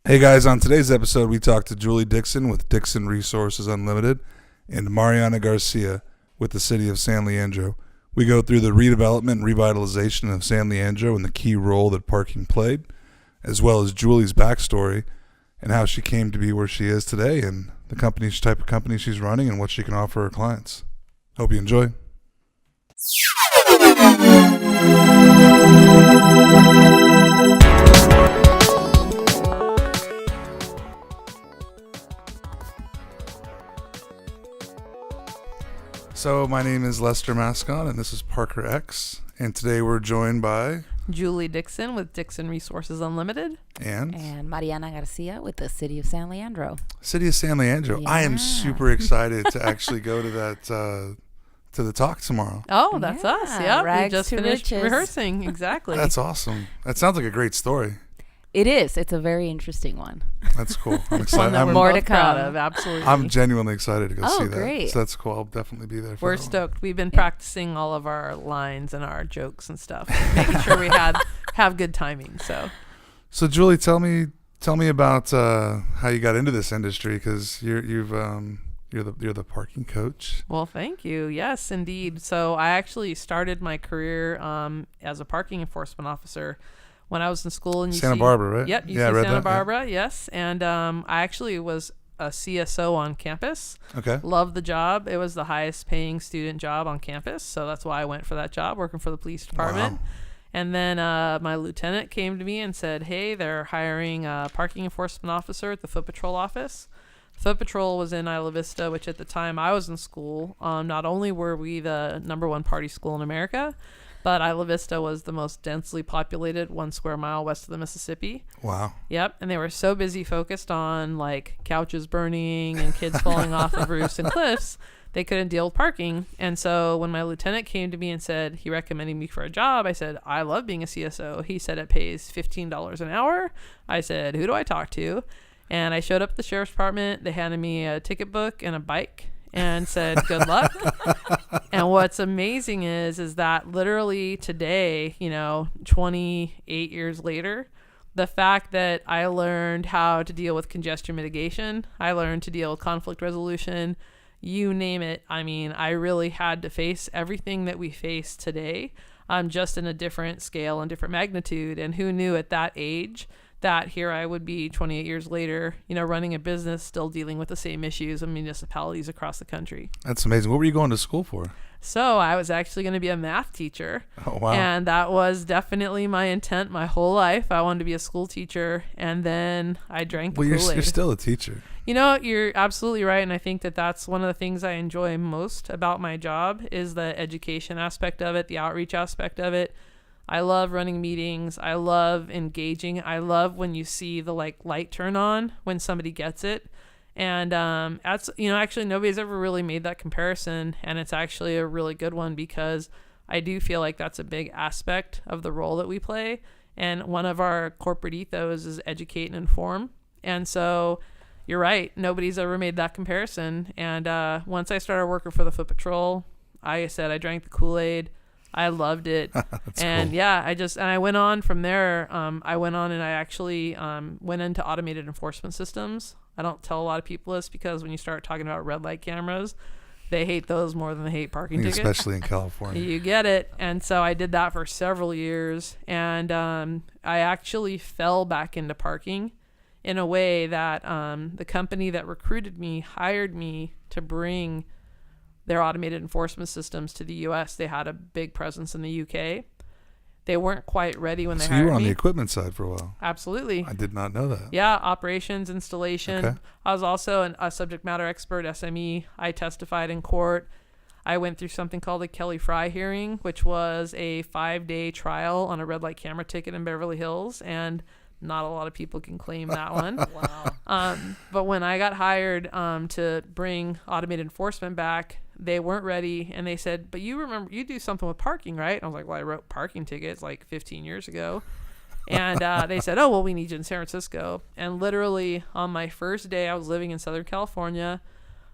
Hey guys, on today's episode we talked to Julie Dixon with Dixon Resources Unlimited and Mariana Garcia with the City of San Leandro. We go through the redevelopment and revitalization of San Leandro and the key role that parking played, as well as Julie's backstory and how she came to be where she is today and the type of company she's running and what she can offer her clients. Hope you enjoy. So my name is Lester Mascon and this is Parker X, and today we're joined by Julie Dixon with Dixon Resources Unlimited and Mariana Garcia with the City of San Leandro. City of San Leandro. Yeah. I am super excited to actually go to that to the talk tomorrow. Oh, that's us. Yeah, we rags just to finished riches. rehearsing. Exactly. That's awesome. That sounds like a great story. It is. It's a very interesting one. That's cool. I'm One excited. that we're more both to proud come. of. Absolutely. I'm genuinely excited to go see that. Great. So that's cool. I'll definitely be there. We're that one. stoked. We've been practicing all of our lines and our jokes and stuff, making sure we have good timing. So Julie, tell me about how you got into this industry, because you're the parking coach. Well, thank you. Yes, indeed. So I actually started my career as a parking enforcement officer when I was in school in Santa Barbara, right? Yep, UC I read Santa that, Barbara. Yeah. Yes, and I actually was a CSO on campus. Okay. Loved the job. It was the highest paying student job on campus, so that's why I went for that job, working for the police department. Wow. And then my lieutenant came to me and said, hey, they're hiring a parking enforcement officer at the Foot Patrol office. Foot Patrol was in Isla Vista, which at the time I was in school, not only were we the #1 party school in America, but Isla Vista was the most densely populated 1 square mile west of the Mississippi. Wow. Yep. And they were so busy focused on like couches burning and kids falling off of roofs and cliffs, they couldn't deal with parking. And so when my lieutenant came to me and said he recommended me for a job, I said, I love being a CSO. He said it pays $15 an hour. I said, who do I talk to? And I showed up at the sheriff's department. They handed me a ticket book and a bike and said, good luck. And what's amazing is that literally today, 28 years later, the fact that I learned how to deal with congestion mitigation, I learned to deal with conflict resolution, you name it. I mean, I really had to face everything that we face today, just in a different scale and different magnitude. And who knew at that age that here I would be 28 years later, running a business, still dealing with the same issues of municipalities across the country. That's amazing. What were you going to school for? So I was actually going to be a math teacher. Oh, wow. And that was definitely my intent my whole life. I wanted to be a school teacher. And then I drank the Kool-Aid. You're still a teacher. You're absolutely right. And I think that that's one of the things I enjoy most about my job is the education aspect of it, the outreach aspect of it. I love running meetings. I love engaging. I love when you see the light turn on when somebody gets it. And that's, actually nobody's ever really made that comparison. And it's actually a really good one because I do feel like that's a big aspect of the role that we play. And one of our corporate ethos is educate and inform. And so you're right. Nobody's ever made that comparison. And once I started working for the Foot Patrol, I said I drank the Kool-Aid. I loved it. And cool. Yeah, I went on from there. I went on and I actually went into automated enforcement systems. I don't tell a lot of people this because when you start talking about red light cameras, they hate those more than they hate parking tickets. Especially in California. You get it. And so I did that for several years. And I actually fell back into parking in a way that the company that recruited me hired me to bring their automated enforcement systems to the U.S. They had a big presence in the U.K. They weren't quite ready when they hired me. So you were on the equipment side for a while. Absolutely. I did not know that. Yeah, operations, installation. Okay. I was also a subject matter expert, SME. I testified in court. I went through something called a Kelly Fry hearing, which was a 5-day trial on a red light camera ticket in Beverly Hills, and not a lot of people can claim that one. Wow. But when I got hired to bring automated enforcement back, they weren't ready, and they said, but you remember, you do something with parking, right? And I was like, well, I wrote parking tickets 15 years ago. And they said, oh, well, we need you in San Francisco. And literally on my first day, I was living in Southern California.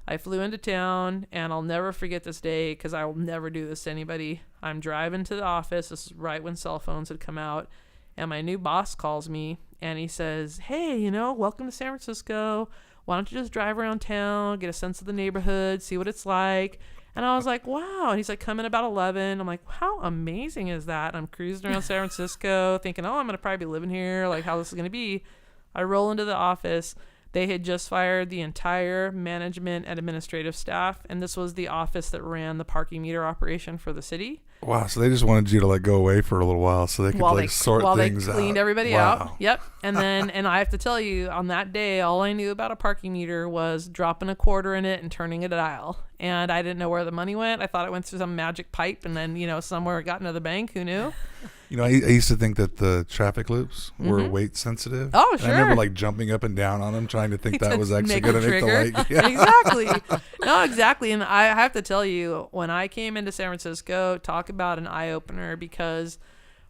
I flew into town, and I'll never forget this day because I will never do this to anybody. I'm driving to the office. This is right when cell phones had come out. And my new boss calls me, and he says, hey, welcome to San Francisco. Why don't you just drive around town, get a sense of the neighborhood, see what it's like? And I was like, wow. And he's like, come in about 11. I'm like, how amazing is that? I'm cruising around San Francisco thinking, I'm going to probably be living here, like how this is going to be. I roll into the office. They had just fired the entire management and administrative staff, and this was the office that ran the parking meter operation for the city. Wow, so they just wanted you to go away for a little while so they could sort things out. While they cleaned everybody Wow. out. Yep. And then, and I have to tell you, on that day, all I knew about a parking meter was dropping a quarter in it and turning it a dial. And I didn't know where the money went. I thought it went through some magic pipe, and then, somewhere it got into the bank. Who knew? I used to think that the traffic loops were weight sensitive. Oh, sure. And I remember jumping up and down on them, trying to think that was actually going to make the light. Yeah. Exactly. No, exactly. And I have to tell you, when I came into San Francisco, talk about an eye opener, because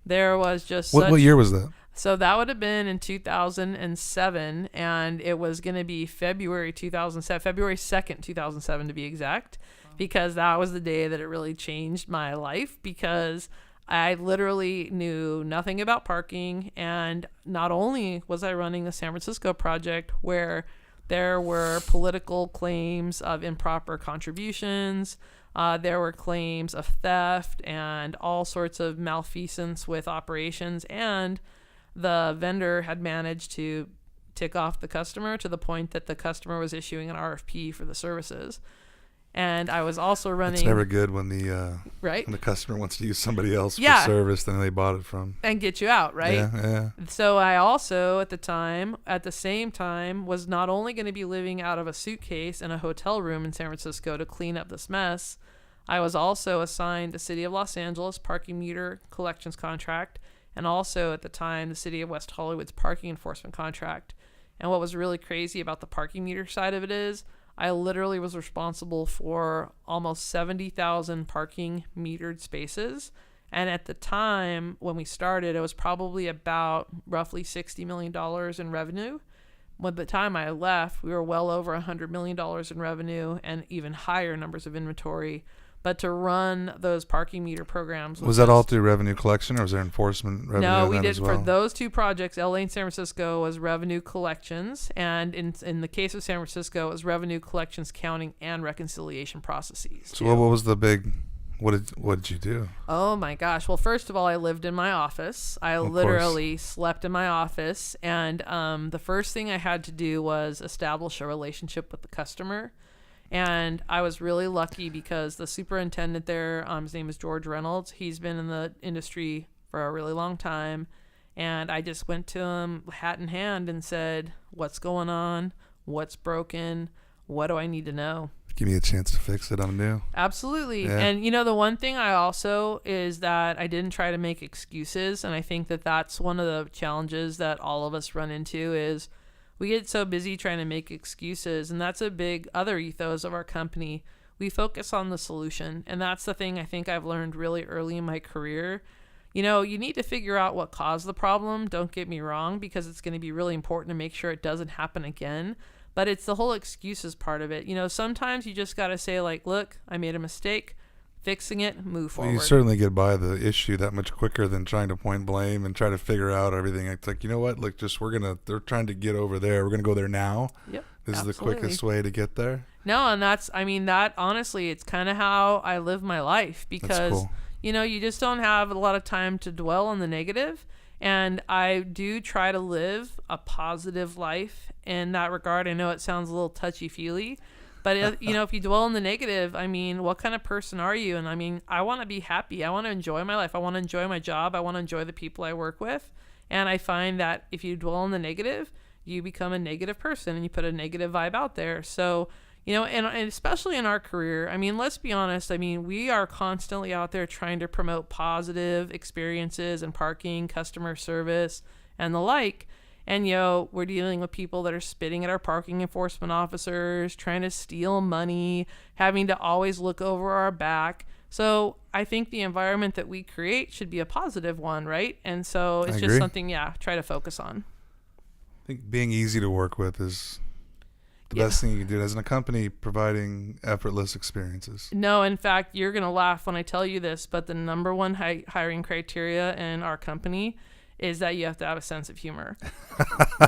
there was just what year was that? So that would have been in 2007, and it was going to be February 2007, February 2nd, 2007 to be exact, because that was the day that it really changed my life, because I literally knew nothing about parking. And not only was I running the San Francisco project, where there were political claims of improper contributions, there were claims of theft and all sorts of malfeasance with operations, and the vendor had managed to tick off the customer to the point that the customer was issuing an RFP for the services. And I was also running. It's never good when when the customer wants to use somebody else for service than they bought it from. And get you out, right? Yeah. So I also, at the same time, was not only going to be living out of a suitcase in a hotel room in San Francisco to clean up this mess, I was also assigned the City of Los Angeles parking meter collections contract, and also at the time the City of West Hollywood's parking enforcement contract. And what was really crazy about the parking meter side of it is, I literally was responsible for almost 70,000 parking metered spaces. And at the time when we started, it was probably about roughly $60 million in revenue. By the time I left, we were well over $100 million in revenue and even higher numbers of inventory. But to run those parking meter programs was that all through revenue collection, or was there enforcement revenue? No, we did as well? For those two projects. LA and San Francisco was revenue collections, and in the case of San Francisco, it was revenue collections, counting, and reconciliation processes. So what was the big? What did you do? Oh my gosh! Well, first of all, I lived in my office. I literally slept in my office, and the first thing I had to do was establish a relationship with the customer. And I was really lucky because the superintendent there, his name is George Reynolds. He's been in the industry for a really long time. And I just went to him hat in hand and said, what's going on? What's broken? What do I need to know? Give me a chance to fix it. I'm new. Absolutely. Yeah. And, the one thing I also is that I didn't try to make excuses. And I think that that's one of the challenges that all of us run into is we get so busy trying to make excuses, and that's a big other ethos of our company. We focus on the solution, and that's the thing I think I've learned really early in my career. You need to figure out what caused the problem, don't get me wrong, because it's going to be really important to make sure it doesn't happen again. But it's the whole excuses part of it. Sometimes you just got to say, look, I made a mistake. Fixing it, move forward. Well, you certainly get by the issue that much quicker than trying to point blame and try to figure out everything. It's like, you know what? Look, they're trying to get over there. We're going to go there now. Yep. This absolutely. is the quickest way to get there. No, and that honestly, it's kind of how I live my life, because, that's cool. You just don't have a lot of time to dwell on the negative. And I do try to live a positive life in that regard. I know it sounds a little touchy-feely. But, if you dwell on the negative, what kind of person are you? And, I want to be happy. I want to enjoy my life. I want to enjoy my job. I want to enjoy the people I work with. And I find that if you dwell on the negative, you become a negative person and you put a negative vibe out there. So, and especially in our career, let's be honest. We are constantly out there trying to promote positive experiences in parking, customer service, and the like. And, we're dealing with people that are spitting at our parking enforcement officers, trying to steal money, having to always look over our back. So I think the environment that we create should be a positive one, right? And so it's just something, try to focus on. I think being easy to work with is the best thing you can do as a company, providing effortless experiences. No, in fact, you're going to laugh when I tell you this, but the number one hiring criteria in our company is that you have to have a sense of humor.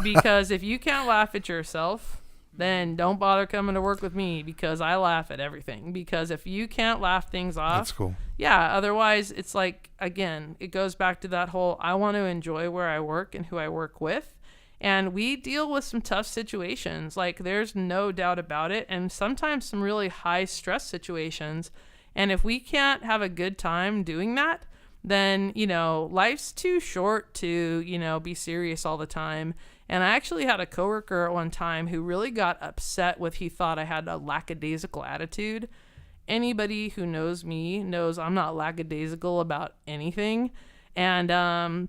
Because if you can't laugh at yourself, then don't bother coming to work with me, because I laugh at everything. Because if you can't laugh things off, That's cool. yeah, otherwise it's like, again, it goes back to that whole, I want to enjoy where I work and who I work with. And we deal with some tough situations. Like, there's no doubt about it. And sometimes some really high stress situations. And if we can't have a good time doing that, then, life's too short to, be serious all the time. And I actually had a coworker at one time who really got upset with, he thought I had a lackadaisical attitude. Anybody who knows me knows I'm not lackadaisical about anything. And,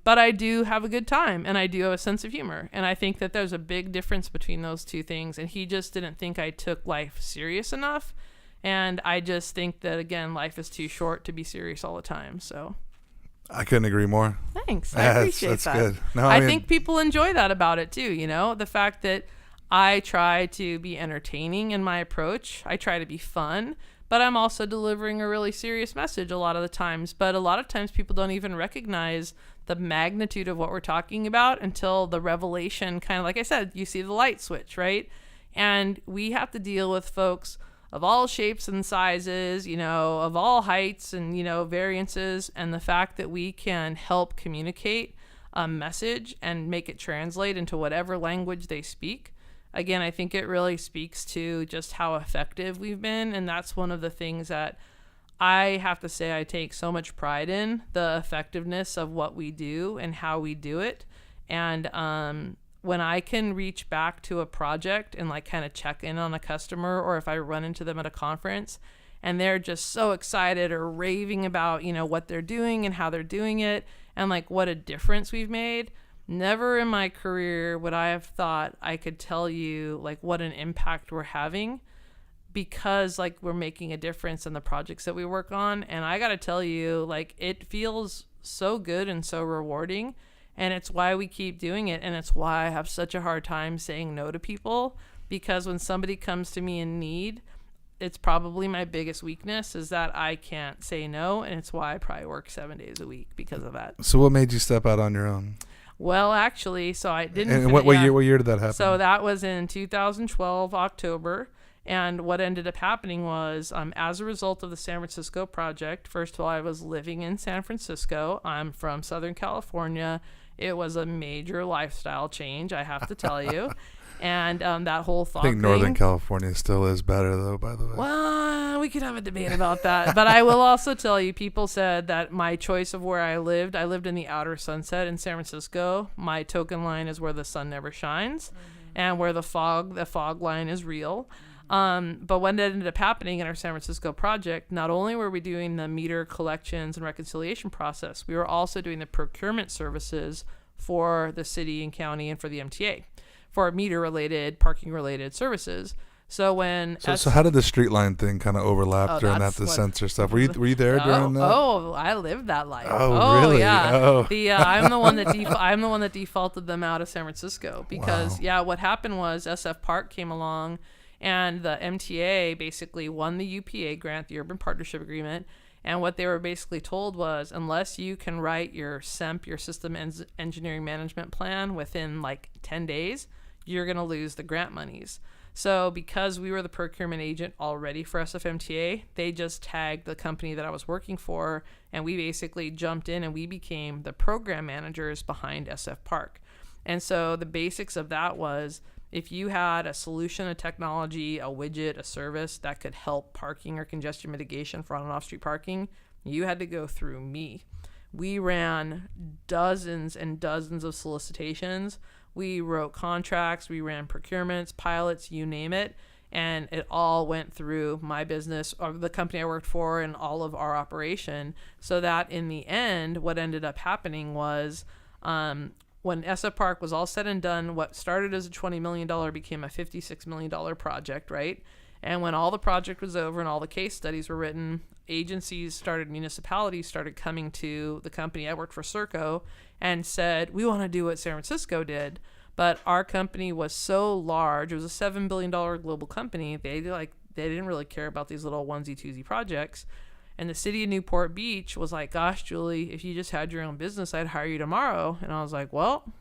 but I do have a good time, and I do have a sense of humor. And I think that there's a big difference between those two things. And he just didn't think I took life serious enough. And I just think that, again, life is too short to be serious all the time. So I couldn't agree more. thanks. I appreciate that's that. Good. No, I think people enjoy that about it too. The fact that I try to be entertaining in my approach. I try to be fun, but I'm also delivering a really serious message a lot of the times. But a lot of times people don't even recognize the magnitude of what we're talking about until the revelation, kind of like I said, you see the light switch, right? And we have to deal with folks of all shapes and sizes, of all heights and, variances. And the fact that we can help communicate a message and make it translate into whatever language they speak. Again, I think it really speaks to just how effective we've been. And that's one of the things that I have to say I take so much pride in, the effectiveness of what we do and how we do it. And, when I can reach back to a project and kind of check in on a customer, or if I run into them at a conference and they're just so excited or raving about, what they're doing and how they're doing it and what a difference we've made, never in my career would I have thought I could tell you what an impact we're having, because we're making a difference in the projects that we work on. And I got to tell you, it feels so good and so rewarding. And it's why we keep doing it. And it's why I have such a hard time saying no to people, because when somebody comes to me in need, it's probably my biggest weakness is that I can't say no. And it's why I probably work 7 days a week because of that. So what made you step out on your own? Well, actually, so I didn't. And what year did that happen? So that was in 2012, October. And what ended up happening was, as a result of the San Francisco project, first of all, I was living in San Francisco. I'm from Southern California. It was a major lifestyle change, I have to tell you. And that whole thought I think Northern California still is better, though, by the way. Well, we could have a debate about that. But I will also tell you, people said that my choice of where I lived in the outer Sunset in San Francisco. My token line is where the sun never shines, and where the fog line is real. But what ended up happening in our San Francisco project, not only were we doing the meter collections and reconciliation process, we were also doing the procurement services for the city and county and for the MTA for meter-related, parking-relaed services. So when so how did the street line thing kind of overlap during the sensor stuff? Were you there during that? Oh, I lived that life. Oh, really? Yeah. Oh. I'm the one that defaulted them out of San Francisco because what happened was SF Park came along. And the MTA basically won the UPA grant, the Urban Partnership Agreement. And what they were basically told was, unless you can write your SEMP, your System Engineering Management Plan, within 10 days, you're going to lose the grant monies. So because we were the procurement agent already for SFMTA, they just tagged the company that I was working for, and we basically jumped in and we became the program managers behind SF Park. And so the basics of that was, if you had a solution, a technology, a widget, a service that could help parking or congestion mitigation for on and off street parking, you had to go through me. We ran dozens and dozens of solicitations. We wrote contracts, we ran procurements, pilots, you name it. And it all went through my business or the company I worked for and all of our operation. So that in the end, what ended up happening was, when SF Park was all said and done, what started as a $20 million became a $56 million project, right? And when all the project was over and all the case studies were written, municipalities started coming to the company I worked for, Serco, and said, we want to do what San Francisco did. But our company was so large, it was a $7 billion global company, they didn't really care about these little onesie-twosie projects. And the city of Newport Beach was like, gosh, Julie, if you just had your own business, I'd hire you tomorrow. And I was like, well,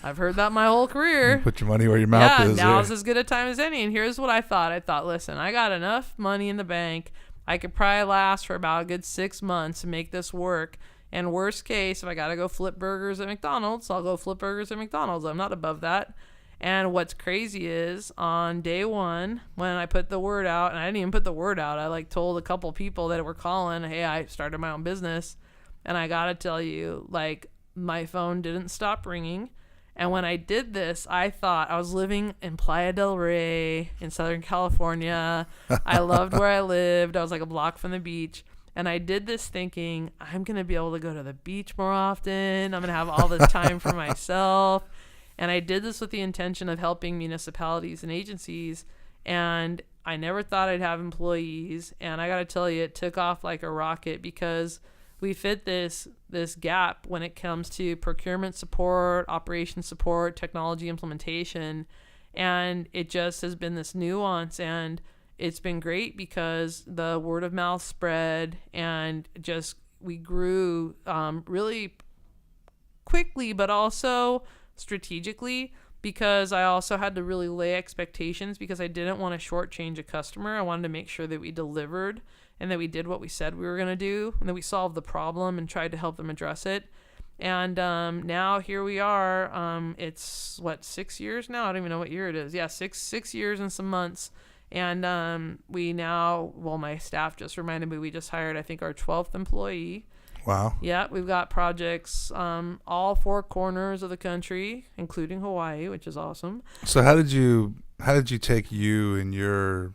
I've heard that my whole career. You put your money where your mouth is. Now's as good a time as any. And here's what I thought. I thought, listen, I got enough money in the bank. I could probably last for about a good 6 months and make this work. And worst case, if I got to go flip burgers at McDonald's, I'll go flip burgers at McDonald's. I'm not above that. And what's crazy is on day one, when I put the word out, and I didn't even put the word out, I like told a couple people that were calling, hey, I started my own business. And I got to tell you, like, my phone didn't stop ringing. And when I did this, I thought I was living in Playa del Rey in Southern California. I loved where I lived. I was like a block from the beach. And I did this thinking, I'm going to be able to go to the beach more often. I'm going to have all this time for myself. And I did this with the intention of helping municipalities and agencies. And I never thought I'd have employees. And I got to tell you, it took off like a rocket because we fit this gap when it comes to procurement support, operations support, technology implementation. And it just has been this nuance. And it's been great because the word of mouth spread and just we grew really quickly, but also strategically, because I also had to really lay expectations because I didn't want to shortchange a customer. I wanted to make sure that we delivered and that we did what we said we were going to do and that we solved the problem and tried to help them address it. And now here we are. It's 6 years now? I don't even know what year it is. Yeah, six years and some months. And we now, well, my staff just reminded me we just hired, I think, our 12th employee. Wow. Yeah, we've got projects all four corners of the country, including Hawaii, which is awesome. So how did you take you and your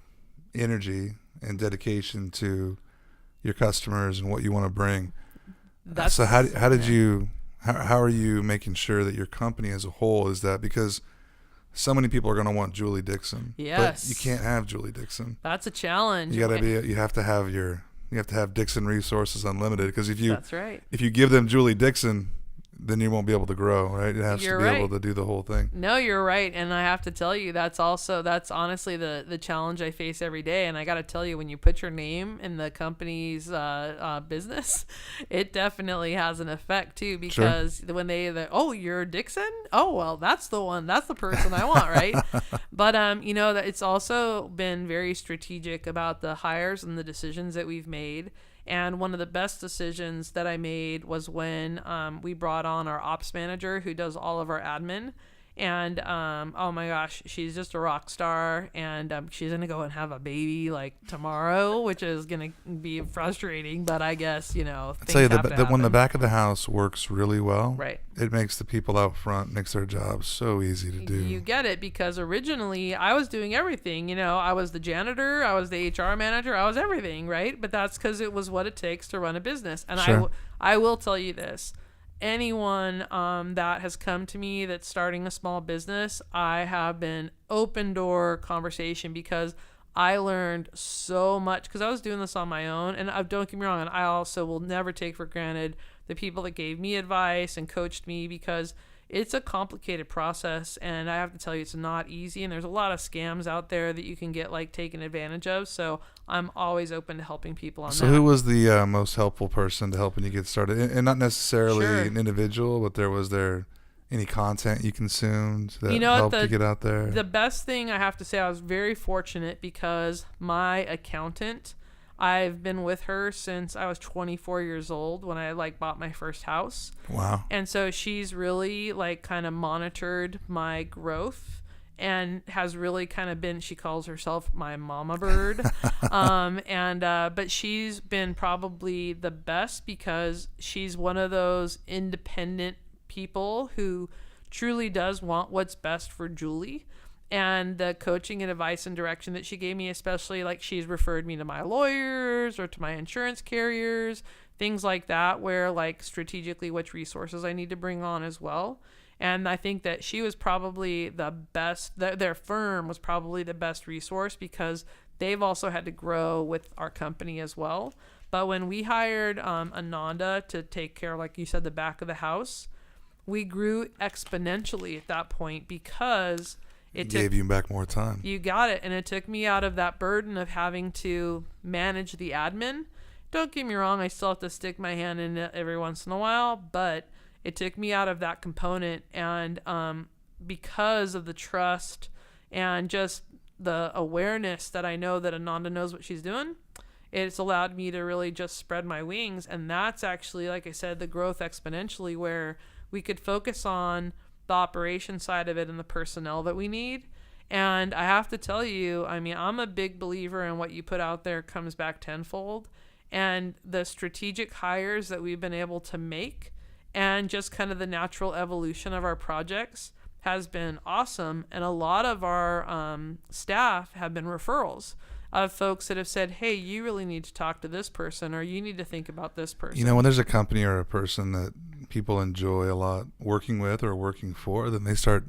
energy and dedication to your customers and what you want to bring? So how are you making sure that your company as a whole is that, because so many people are going to want Julie Dixon. Yes. But you can't have Julie Dixon. That's a challenge. You have to have Dixon Resources Unlimited, because that's right. If you give them Julie Dixon, then you won't be able to grow, right? It has to be able to do the whole thing. No, you're right. And I have to tell you, that's honestly the challenge I face every day. And I got to tell you, when you put your name in the company's business, it definitely has an effect too, because when oh, you're Dixon? Oh, well, that's the person I want, right? But, that it's also been very strategic about the hires and the decisions that we've made. And one of the best decisions that I made was when we brought on our ops manager who does all of our admin. And, oh my gosh, she's just a rock star. And she's going to go and have a baby like tomorrow, which is going to be frustrating. But I guess, things I'll tell you, when the back of the house works really well, right, it makes the people out front, makes their jobs so easy to do. You get it, because originally I was doing everything. I was the janitor, I was the HR manager, I was everything, right? But that's because it was what it takes to run a business. And I will tell you this. Anyone that has come to me that's starting a small business, I have been open door conversation, because I learned so much, because I was doing this on my own. And don't get me wrong, and I also will never take for granted the people that gave me advice and coached me, because it's a complicated process, and I have to tell you, it's not easy, and there's a lot of scams out there that you can get taken advantage of. So I'm always open to helping people on that. So who was the most helpful person to helping you get started? And not necessarily an individual, but was there any content you consumed that helped you get out there? The best thing I have to say, I was very fortunate, because my accountant, I've been with her since I was 24 years old when I bought my first house. Wow. And so she's really kind of monitored my growth and has really kind of been, she calls herself my mama bird. But she's been probably the best, because she's one of those independent people who truly does want what's best for Julie. And the coaching and advice and direction that she gave me, especially she's referred me to my lawyers or to my insurance carriers, things like that, where strategically which resources I need to bring on as well. And I think that she was probably the best, their firm was probably the best resource, because they've also had to grow with our company as well. But when we hired Ananda to take care, like you said, the back of the house, we grew exponentially at that point, because it gave you back more time. You got it. And it took me out of that burden of having to manage the admin don't get me wrong, I still have to stick my hand in it every once in a while, but it took me out of that component. And because of the trust and just the awareness that I know that Ananda knows what she's doing, it's allowed me to really just spread my wings. And that's actually, like I said, the growth exponentially, where we could focus on the operation side of it and the personnel that we need. And I have to tell you, I mean, I'm a big believer in what you put out there comes back tenfold. And the strategic hires that we've been able to make and just kind of the natural evolution of our projects has been awesome. And a lot of our staff have been referrals of folks that have said, hey, you really need to talk to this person, or you need to think about this person. You know, when there's a company or a person that people enjoy a lot working with or working for, then they start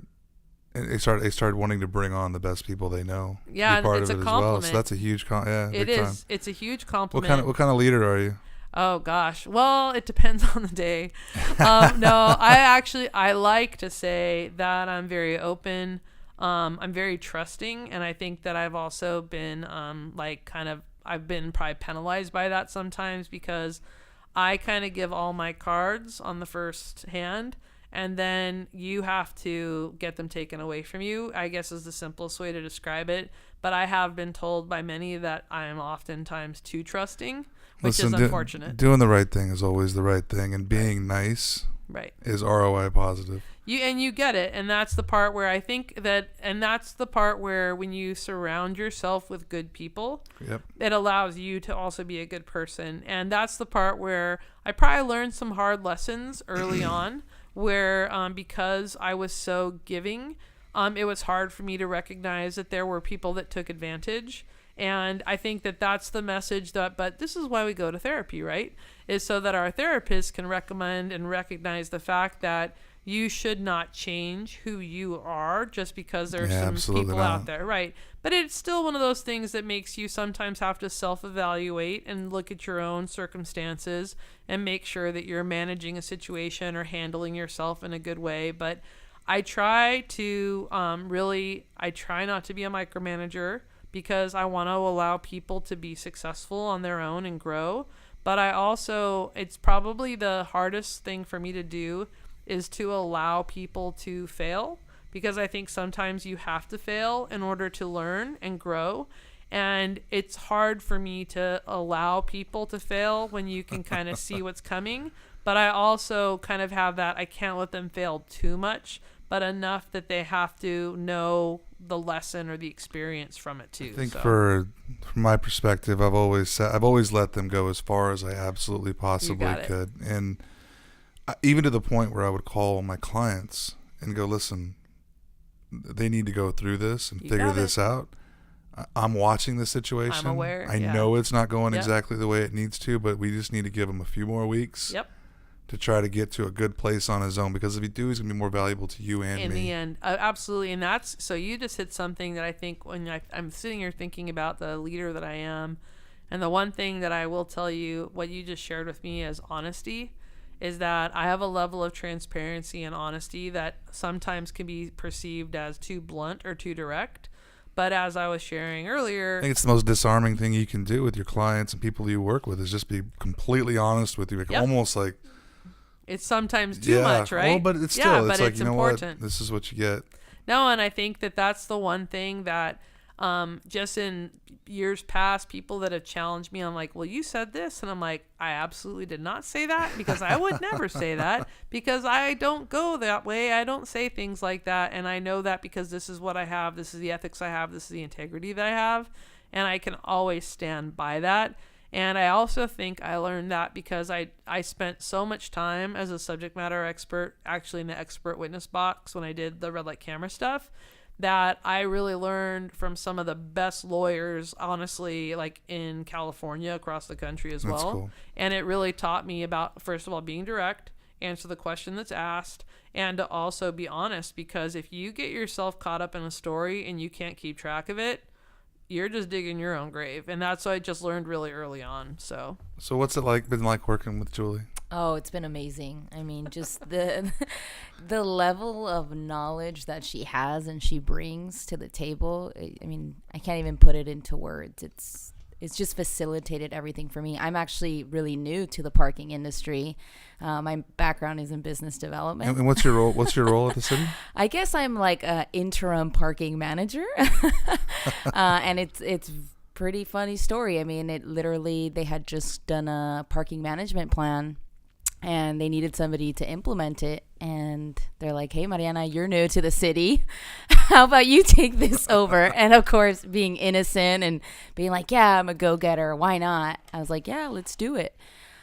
wanting to bring on the best people they know. Yeah, to be part it's of a it compliment. as well. So that's a huge It big is. time. It's a huge compliment. What kind of leader are you? Oh gosh. Well, it depends on the day. No, I like to say that I'm very open. I'm very trusting, and I think that I've also been I've been probably penalized by that sometimes, because I kind of give all my cards on the first hand, and then you have to get them taken away from you, I guess is the simplest way to describe it. But I have been told by many that I am oftentimes too trusting, which is unfortunate. Doing the right thing is always the right thing, and being nice is ROI positive. You get it, and that's the part where I think that, and that's the part where when you surround yourself with good people, it allows you to also be a good person. And that's the part where I probably learned some hard lessons early on, where because I was so giving, it was hard for me to recognize that there were people that took advantage. And I think that that's the message but this is why we go to therapy, right? Is so that our therapist can recommend and recognize the fact that you should not change who you are just because there's some people out there, right? But it's still one of those things that makes you sometimes have to self-evaluate and look at your own circumstances and make sure that you're managing a situation or handling yourself in a good way. But I try to I try not to be a micromanager, because I want to allow people to be successful on their own and grow. But I also, it's probably the hardest thing for me to do is to allow people to fail, because I think sometimes you have to fail in order to learn and grow. And it's hard for me to allow people to fail when you can kind of see what's coming. But I also kind of have that, I can't let them fail too much, but enough that they have to know the lesson or the experience from it too. I think from my perspective, I've always let them go as far as I absolutely possibly could. And even to the point where I would call my clients and go, listen, they need to go through this and figure this out. I'm watching the situation. I'm aware. I know it's not going exactly the way it needs to, but we just need to give him a few more weeks to try to get to a good place on his own, because if you do, he's going to be more valuable to you and me. In the end, absolutely. And that's, so you just hit something that I think when I'm sitting here thinking about the leader that I am, and the one thing that I will tell you, what you just shared with me as honesty, is that I have a level of transparency and honesty that sometimes can be perceived as too blunt or too direct. But as I was sharing earlier, I think it's the most disarming thing you can do with your clients and people you work with, is just be completely honest with you. Almost like, it's sometimes too much, right? Well, but it's still, it's like, it's you know important. What? This is what you get. No, and I think that that's the one thing that just in years past, people that have challenged me, I'm like, well, you said this. And I'm like, I absolutely did not say that, because I would never say that, because I don't go that way. I don't say things like that. And I know that because this is what I have. This is the ethics I have. This is the integrity that I have. And I can always stand by that. And I also think I learned that because I spent so much time as a subject matter expert, actually in the expert witness box when I did the red light camera stuff, that I really learned from some of the best lawyers, honestly, like in California, across the country as well. Cool. And it really taught me about, first of all, being direct, answer the question that's asked, and to also be honest, because if you get yourself caught up in a story and you can't keep track of it, you're just digging your own grave. And that's what I just learned really early on. So what's it been like working with Julie? Oh, it's been amazing. I mean, just the level of knowledge that she has and she brings to the table. I mean, I can't even put it into words. it's just facilitated everything for me. I'm actually really new to the parking industry. My background is in business development. And what's your role? What's your role at the city? I guess I'm like an interim parking manager. And it's pretty funny story. I mean, it literally, they had just done a parking management plan and they needed somebody to implement it. And they're like, hey, Mariana, you're new to the city. How about you take this over? And of course, being innocent and being like, yeah, I'm a go-getter. Why not? I was like, yeah, let's do it.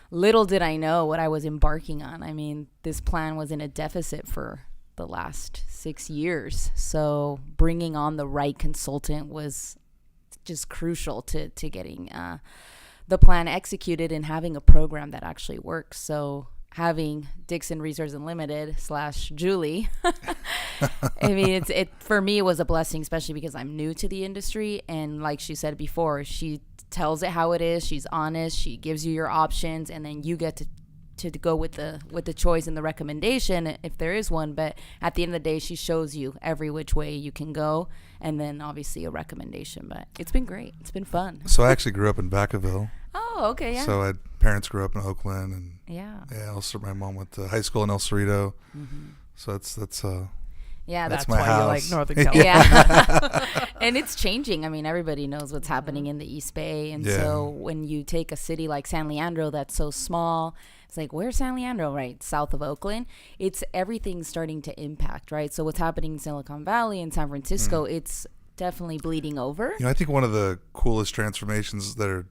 Little did I know what I was embarking on. I mean, this plan was in a deficit for the last 6 years. So bringing on the right consultant was just crucial to getting the plan executed and having a program that actually works. So having Dixon Resources Unlimited / Julie, I mean, it for me, it was a blessing, especially because I'm new to the industry. And like she said before, she tells it how it is. She's honest. She gives you your options, and then you get to go with the choice and the recommendation if there is one. But at the end of the day, she shows you every which way you can go, and then obviously a recommendation. But it's been great. It's been fun. So I actually grew up in Vacaville. Oh, okay, yeah. So I had parents grew up in Oakland, and Yeah. Also my mom went to high school in El Cerrito. So that's Yeah, that's That's my why house. you like Northern California. Yeah. And it's changing. I mean, everybody knows what's happening in the East Bay. And Yeah. so when you take a city like San Leandro that's so small, it's like, where's San Leandro, right? South of Oakland. It's everything's starting to impact, right? So what's happening in Silicon Valley and San Francisco, it's definitely bleeding over. I think one of the coolest transformations that are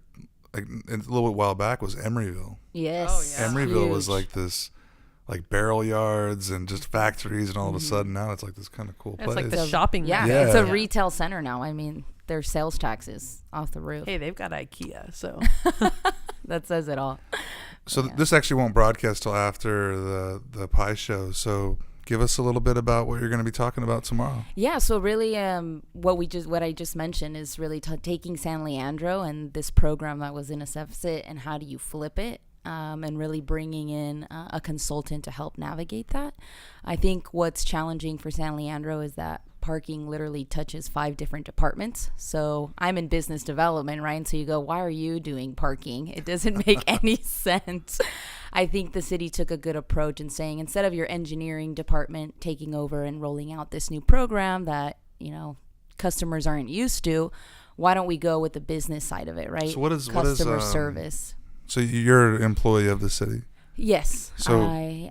like a little bit while back was Emeryville. Yes. Oh, yeah. Emeryville was Huge. like this, like barrel yards and just factories, and all of a sudden now it's like this kind of cool It's place. like the shopping Yeah, mall. it's a Yeah. retail center now. I mean, their sales taxes off the roof. Hey, they've got IKEA, so That says it all. So Yeah. this actually won't broadcast till after the pie show. So give us a little bit about what you're going to be talking about tomorrow. Yeah, so really what I just mentioned is really taking San Leandro and this program that was in a deficit, and how do you flip it, and really bringing in a consultant to help navigate that. I think what's challenging for San Leandro is that parking literally touches 5 different departments. So I'm in business development, right? And so you go, why are you doing parking? It doesn't make any sense. I think the city took a good approach in saying, instead of your engineering department taking over and rolling out this new program that, customers aren't used to, why don't we go with the business side of it, right? So what is customer service? So you're an employee of the city. Yes. So-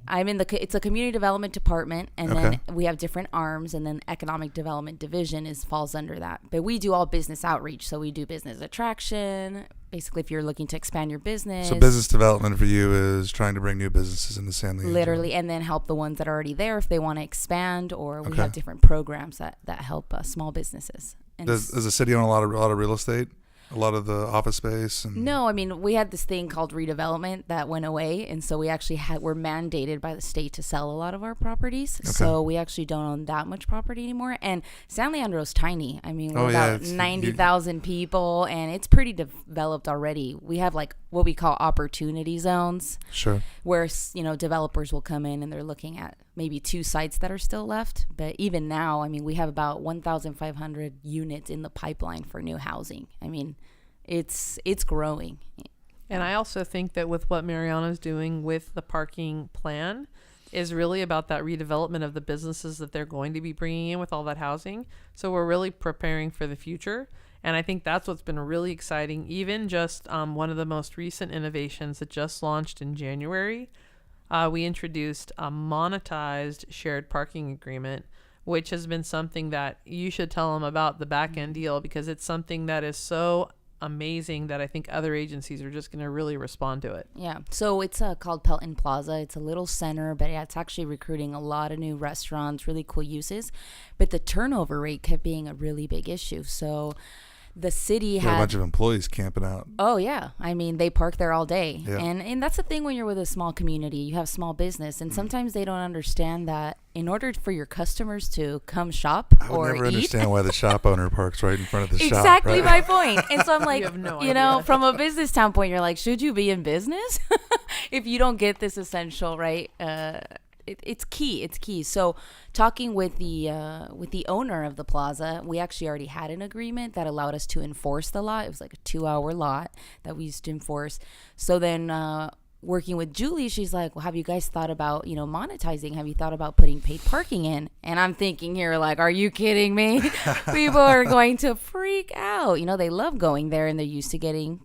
I'm in it's a community development department, and Okay. then we have different arms, and then economic development division falls under that. But we do all business outreach. So we do business attraction. Basically, if you're looking to expand your business. So business development for you is trying to bring new businesses into San Leandro. Literally, and then help the ones that are already there if they want to expand, or we Okay. have different programs that help small businesses. And Does the city own a lot of real estate? A lot of the office space? And no, I mean, we had this thing called redevelopment that went away, and so we actually were mandated by the state to sell a lot of our properties. Okay. So we actually don't own that much property anymore. And San Leandro's tiny. I mean, we're Oh, yeah, about it's- 90,000 people, and it's pretty developed already. We have like what we call opportunity zones, Sure. where developers will come in and they're looking at maybe 2 sites that are still left. But even now, I mean, we have about 1,500 units in the pipeline for new housing. I mean, it's growing. And I also think that with what Mariana's doing with the parking plan is really about that redevelopment of the businesses that they're going to be bringing in with all that housing. So we're really preparing for the future. And I think that's what's been really exciting. Even just one of the most recent innovations that just launched in January, we introduced a monetized shared parking agreement, which has been something that you should tell them about the back end deal, because it's something that is so amazing that I think other agencies are just going to really respond to it. Yeah. So it's called Pelton Plaza. It's a little center, but yeah, it's actually recruiting a lot of new restaurants, really cool uses. But the turnover rate kept being a really big issue. So the city Got a had bunch of employees camping out. Oh yeah, I mean they park there all day, Yeah. and that's the thing when you're with a small community, you have small business, and sometimes they don't understand that in order for your customers to come shop I would or never eat. understand why the shop owner parks right in front of the shop. Exactly Right? my point. And so I'm like, have no you know, idea. from a business standpoint, you're like, should you be in business if you don't get this essential, right? it's key. It's key. So talking with the owner of the plaza, we actually already had an agreement that allowed us to enforce the lot. It was like a 2-hour lot that we used to enforce. So then working with Julie, she's like, well, have you guys thought about, monetizing? Have you thought about putting paid parking in? And I'm thinking here, like, are you kidding me? People are going to freak out. They love going there, and they're used to getting,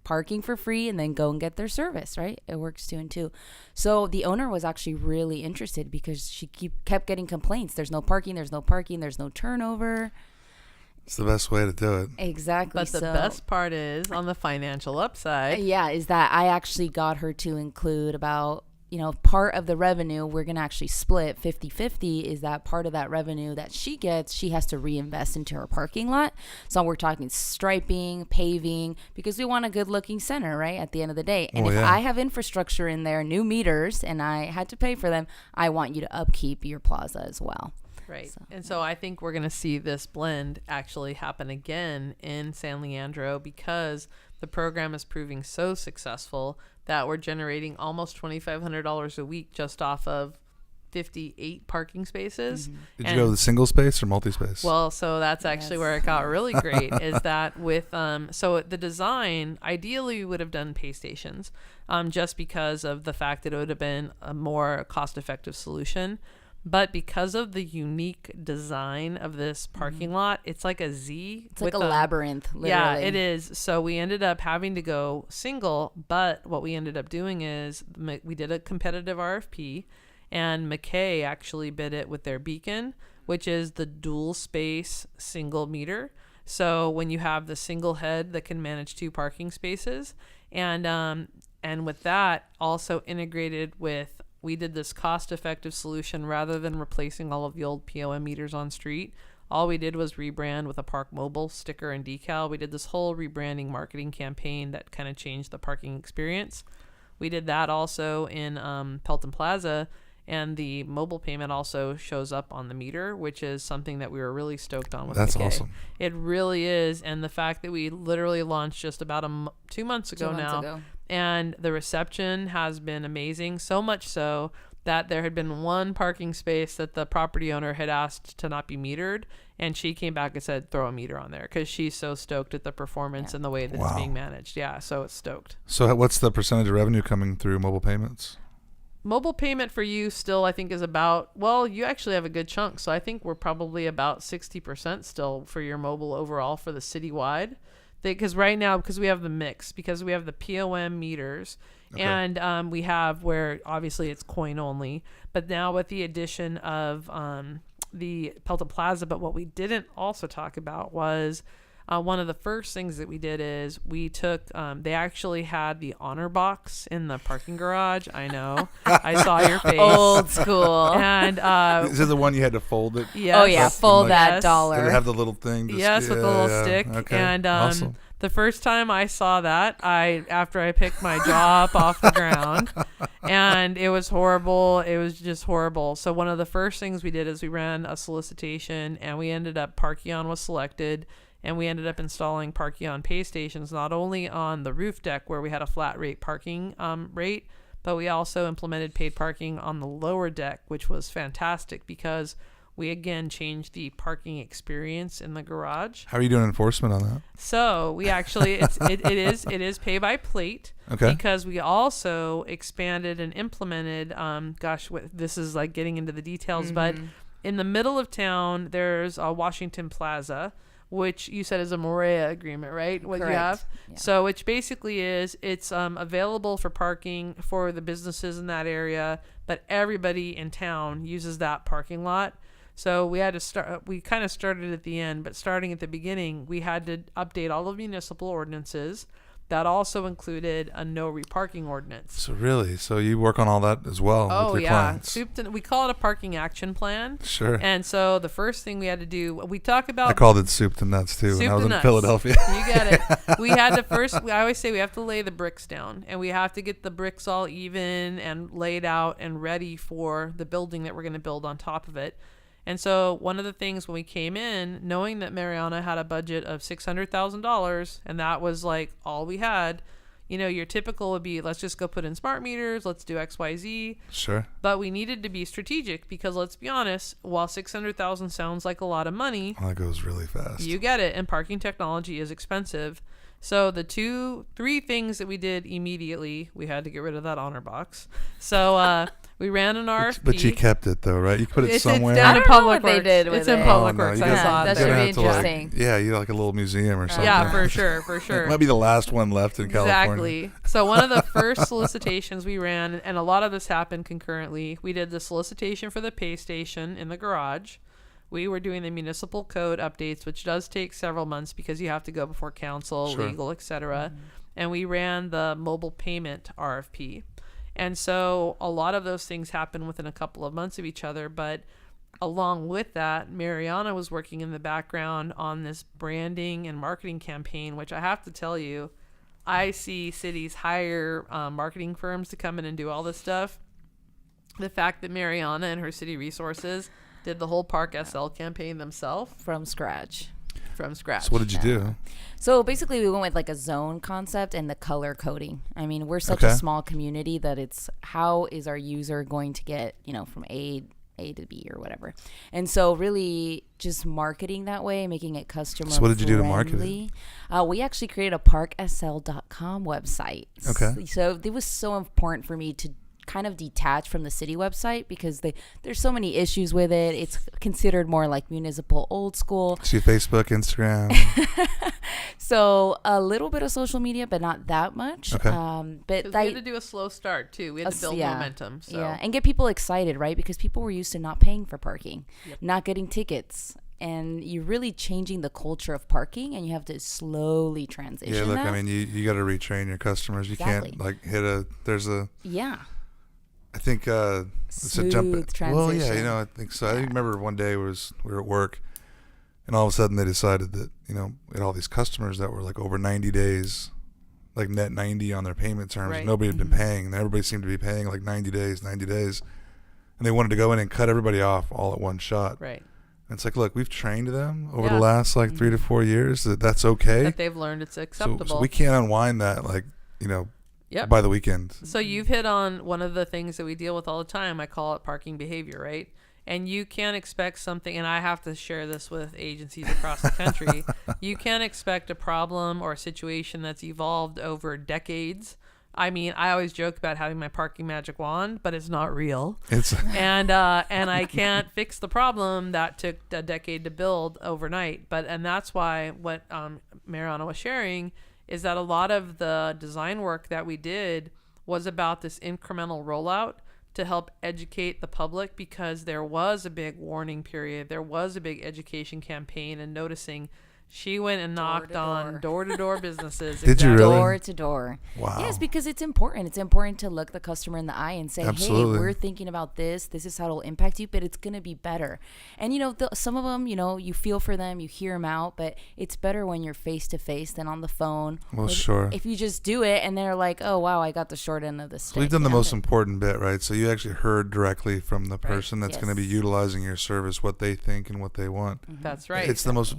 parking for free and then go and get their service, right? It works 2 and 2. So the owner was actually really interested because she kept getting complaints. There's no parking, there's no turnover. It's the best way to do it. Exactly. But the best part is, on the financial upside, is that I actually got her to include about, part of the revenue we're going to actually split 50-50 is that part of that revenue that she gets, she has to reinvest into her parking lot. So we're talking striping, paving, because we want a good looking center, right? At the end of the day. And if I have infrastructure in there, new meters, and I had to pay for them, I want you to upkeep your plaza as well. Right. And so I think we're going to see this blend actually happen again in San Leandro because the program is proving so successful that we're generating almost $2,500 a week just off of 58 parking spaces. Mm-hmm. Did you go with single space or multi-space? Well, so that's actually where it got really great is that with so the design, ideally we would have done pay stations just because of the fact that it would have been a more cost-effective solution. But because of the unique design of this parking lot, it's like a Z. It's like a labyrinth, literally. Yeah, it is. So we ended up having to go single, but what we ended up doing is we did a competitive RFP, and MacKay actually bid it with their beacon, which is the dual space single meter. So when you have the single head that can manage 2 parking spaces, and with that also integrated with, we did this cost-effective solution rather than replacing all of the old POM meters on street. All we did was rebrand with a Park Mobile sticker and decal. We did this whole rebranding marketing campaign that kind of changed the parking experience. We did that also in Pelton Plaza, and the mobile payment also shows up on the meter, which is something that we were really stoked on with That's MacKay. awesome. It really is, and the fact that we literally launched just about 2 months ago now, and the reception has been amazing, so much so that there had been one parking space that the property owner had asked to not be metered, and she came back and said throw a meter on there because she's so stoked at the performance and the way that it's being managed. Yeah, so it's stoked. So what's the percentage of revenue coming through mobile payments? Mobile payment for you still, I think, is about, well, you actually have a good chunk. So I think we're probably about 60% still for your mobile overall for the citywide. Because right now, because we have the mix, because we have the POM meters, and we have where obviously it's coin only. But now with the addition of the Pelton Plaza, but what we didn't also talk about was one of the first things that we did is we took, they actually had the honor box in the parking garage. I know. I saw your face. Old school. And is it the one you had to fold it? yes. Oh, yeah. Fold that Yes. dollar. Did it have the little thing? Yes, with the little stick. Okay. And awesome. the first time I saw that, after I picked my jaw up off the ground, and it was horrible. It was just horrible. So one of the first things we did is we ran a solicitation, and we ended up, Parkeon was selected, and we ended up installing Parkeon pay stations, not only on the roof deck where we had a flat rate parking rate, but we also implemented paid parking on the lower deck, which was fantastic because we again changed the parking experience in the garage. How are you doing enforcement on that? So we actually, it is pay by plate. Okay. Because we also expanded and implemented, this is like getting into the details, but in the middle of town, there's a Washington Plaza, which you said is a Morea agreement, right? What Correct. you have. Yeah. So which basically is it's available for parking for the businesses in that area, but everybody in town uses that parking lot. So we had to start, we kind of started at the end, but starting at the beginning, we had to update all of municipal ordinances. That also included a no reparking ordinance. So you work on all that as well with your clients? We call it a parking action plan. Sure. And so the first thing we had to do, we talk about. I called it soup to nuts too when I was in Philadelphia. You get it. We had to first. I always say we have to lay the bricks down, and we have to get the bricks all even and laid out and ready for the building that we're going to build on top of it. And so one of the things when we came in, knowing that Mariana had a budget of $600,000, and that was like all we had, your typical would be, let's just go put in smart meters, let's do XYZ. Sure. But we needed to be strategic because, let's be honest, while $600,000 sounds like a lot of money, That goes really fast. you get it, and parking technology is expensive. So the 3 things that we did immediately, we had to get rid of that honor box. So we ran an RFP. But you kept it though, right? You put it somewhere. It's down I in don't know Public what they Works. did with It's in it. Public Oh, no, Works. you I gotta- saw that it should there. be have to, like- interesting. yeah, you like a little museum or something. Yeah, for sure. It might be the last one left in California. Exactly. So one of the first solicitations we ran, and a lot of this happened concurrently, we did the solicitation for the pay station in the garage. We were doing the municipal code updates, which does take several months because you have to go before council, Sure. legal, etc. And we ran the mobile payment RFP. And so a lot of those things happened within a couple of months of each other. But along with that, Mariana was working in the background on this branding and marketing campaign, which I have to tell you, I see cities hire marketing firms to come in and do all this stuff. The fact that Mariana and her City Resources did the whole Park SL campaign themselves From scratch. from scratch. So what did you do? So basically, we went with like a zone concept and the color coding. I mean, we're such Okay. a small community that it's how is our user going to get, from A to B or whatever. And so really just marketing that way, making it customer So what did you do to market it? friendly. We actually created a parksl.com website. Okay. So it was so important for me to kind of detach from the city website because there's so many issues with it. It's considered more like municipal old school. See Facebook, Instagram. So a little bit of social media, but not that much. Okay. But 'Cause we had to do a slow start too. We had to build momentum. So. Yeah, and get people excited, right? Because people were used to not paying for parking, not getting tickets. And you're really changing the culture of parking, and you have to slowly transition. Yeah, look, that. I mean, you got to retrain your customers. You Exactly. can't like Yeah. I think it's a jump. Smooth Well, yeah, transition. I think so. I remember one day we were at work, and all of a sudden they decided that we had all these customers that were like over 90 days, like net 90 on their payment terms. Right. Nobody had been paying, and everybody seemed to be paying like 90 days, and they wanted to go in and cut everybody off all at one shot. Right. And it's like, look, we've trained them over Yeah. the last like 3 to 4 years that's okay. That they've learned it's acceptable. So we can't unwind that Yep. by the weekend. So you've hit on one of the things that we deal with all the time. I call it parking behavior, right? And you can't expect something, and I have to share this with agencies across the country. You can't expect a problem or a situation that's evolved over decades. I mean, I always joke about having my parking magic wand, but it's not real. It's And I can't fix the problem that took a decade to build overnight. And that's why what Mariana was sharing is that a lot of the design work that we did was about this incremental rollout to help educate the public, because there was a big warning period. There was a big education campaign, and noticing she went and knocked on door-to-door businesses. Did you really? Door to door. Wow. Yes, because it's important. It's important to look the customer in the eye and say, Absolutely. hey, we're thinking about this. This is how it'll impact you, but it's going to be better. And, some of them, you feel for them, you hear them out, but it's better when you're face-to-face than on the phone. Well, sure. If you just do it and they're like, oh, wow, I got the short end of the stick. So you've done the most important bit, right? So you actually heard directly from the person that's going to be Yes. utilizing your service, what they think and what they want. That's right. It's the most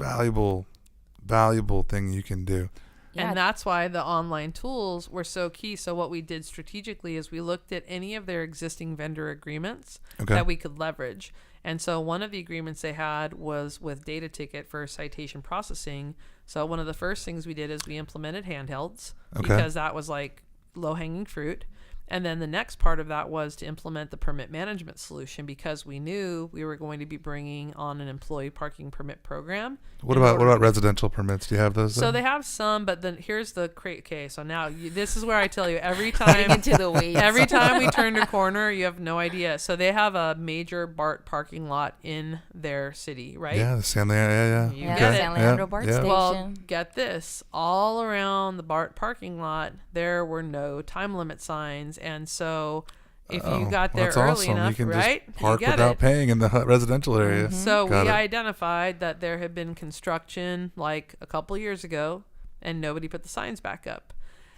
valuable thing you can do. Yeah. And that's why the online tools were so key. So what we did strategically is we looked at any of their existing vendor agreements Okay. that we could leverage. And so one of the agreements they had was with Data Ticket for citation processing. So one of the first things we did is we implemented handhelds, Okay. because that was like low-hanging fruit. And then the next part of that was to implement the permit management solution, because we knew we were going to be bringing on an employee parking permit program. What about residential permits? Do you have those? So there? they have some, but then here's the okay. So now this is where I tell you every time into the weeds. every time we turned a corner, you have no idea. So they have a major BART parking lot in their city, right? Yeah, the San Leandro. Yeah. You Yeah, get it. San Leandro BART station. Well, get this. All around the BART parking lot, there were no time limit signs. And so if you got there that's early awesome. enough, You can right? just park you get without it. paying in the residential area. So Got we it. identified that there had been construction like a couple years ago, and nobody put the signs back up.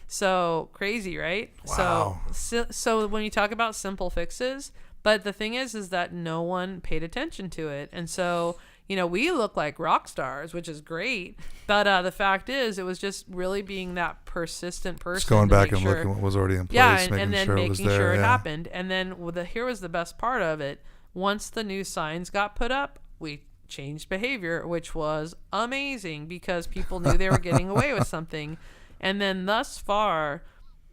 So crazy, right? Wow. So when you talk about simple fixes, but the thing is that no one paid attention to it. And so, we look like rock stars, which is great. But the fact is, it was just really being that persistent person. Just going back and sure, looking what was already in place, yeah, making and then sure it making was there. sure it Yeah. happened. And then here was the best part of it. Once the new signs got put up, we changed behavior, which was amazing because people knew they were getting away with something. And then thus far,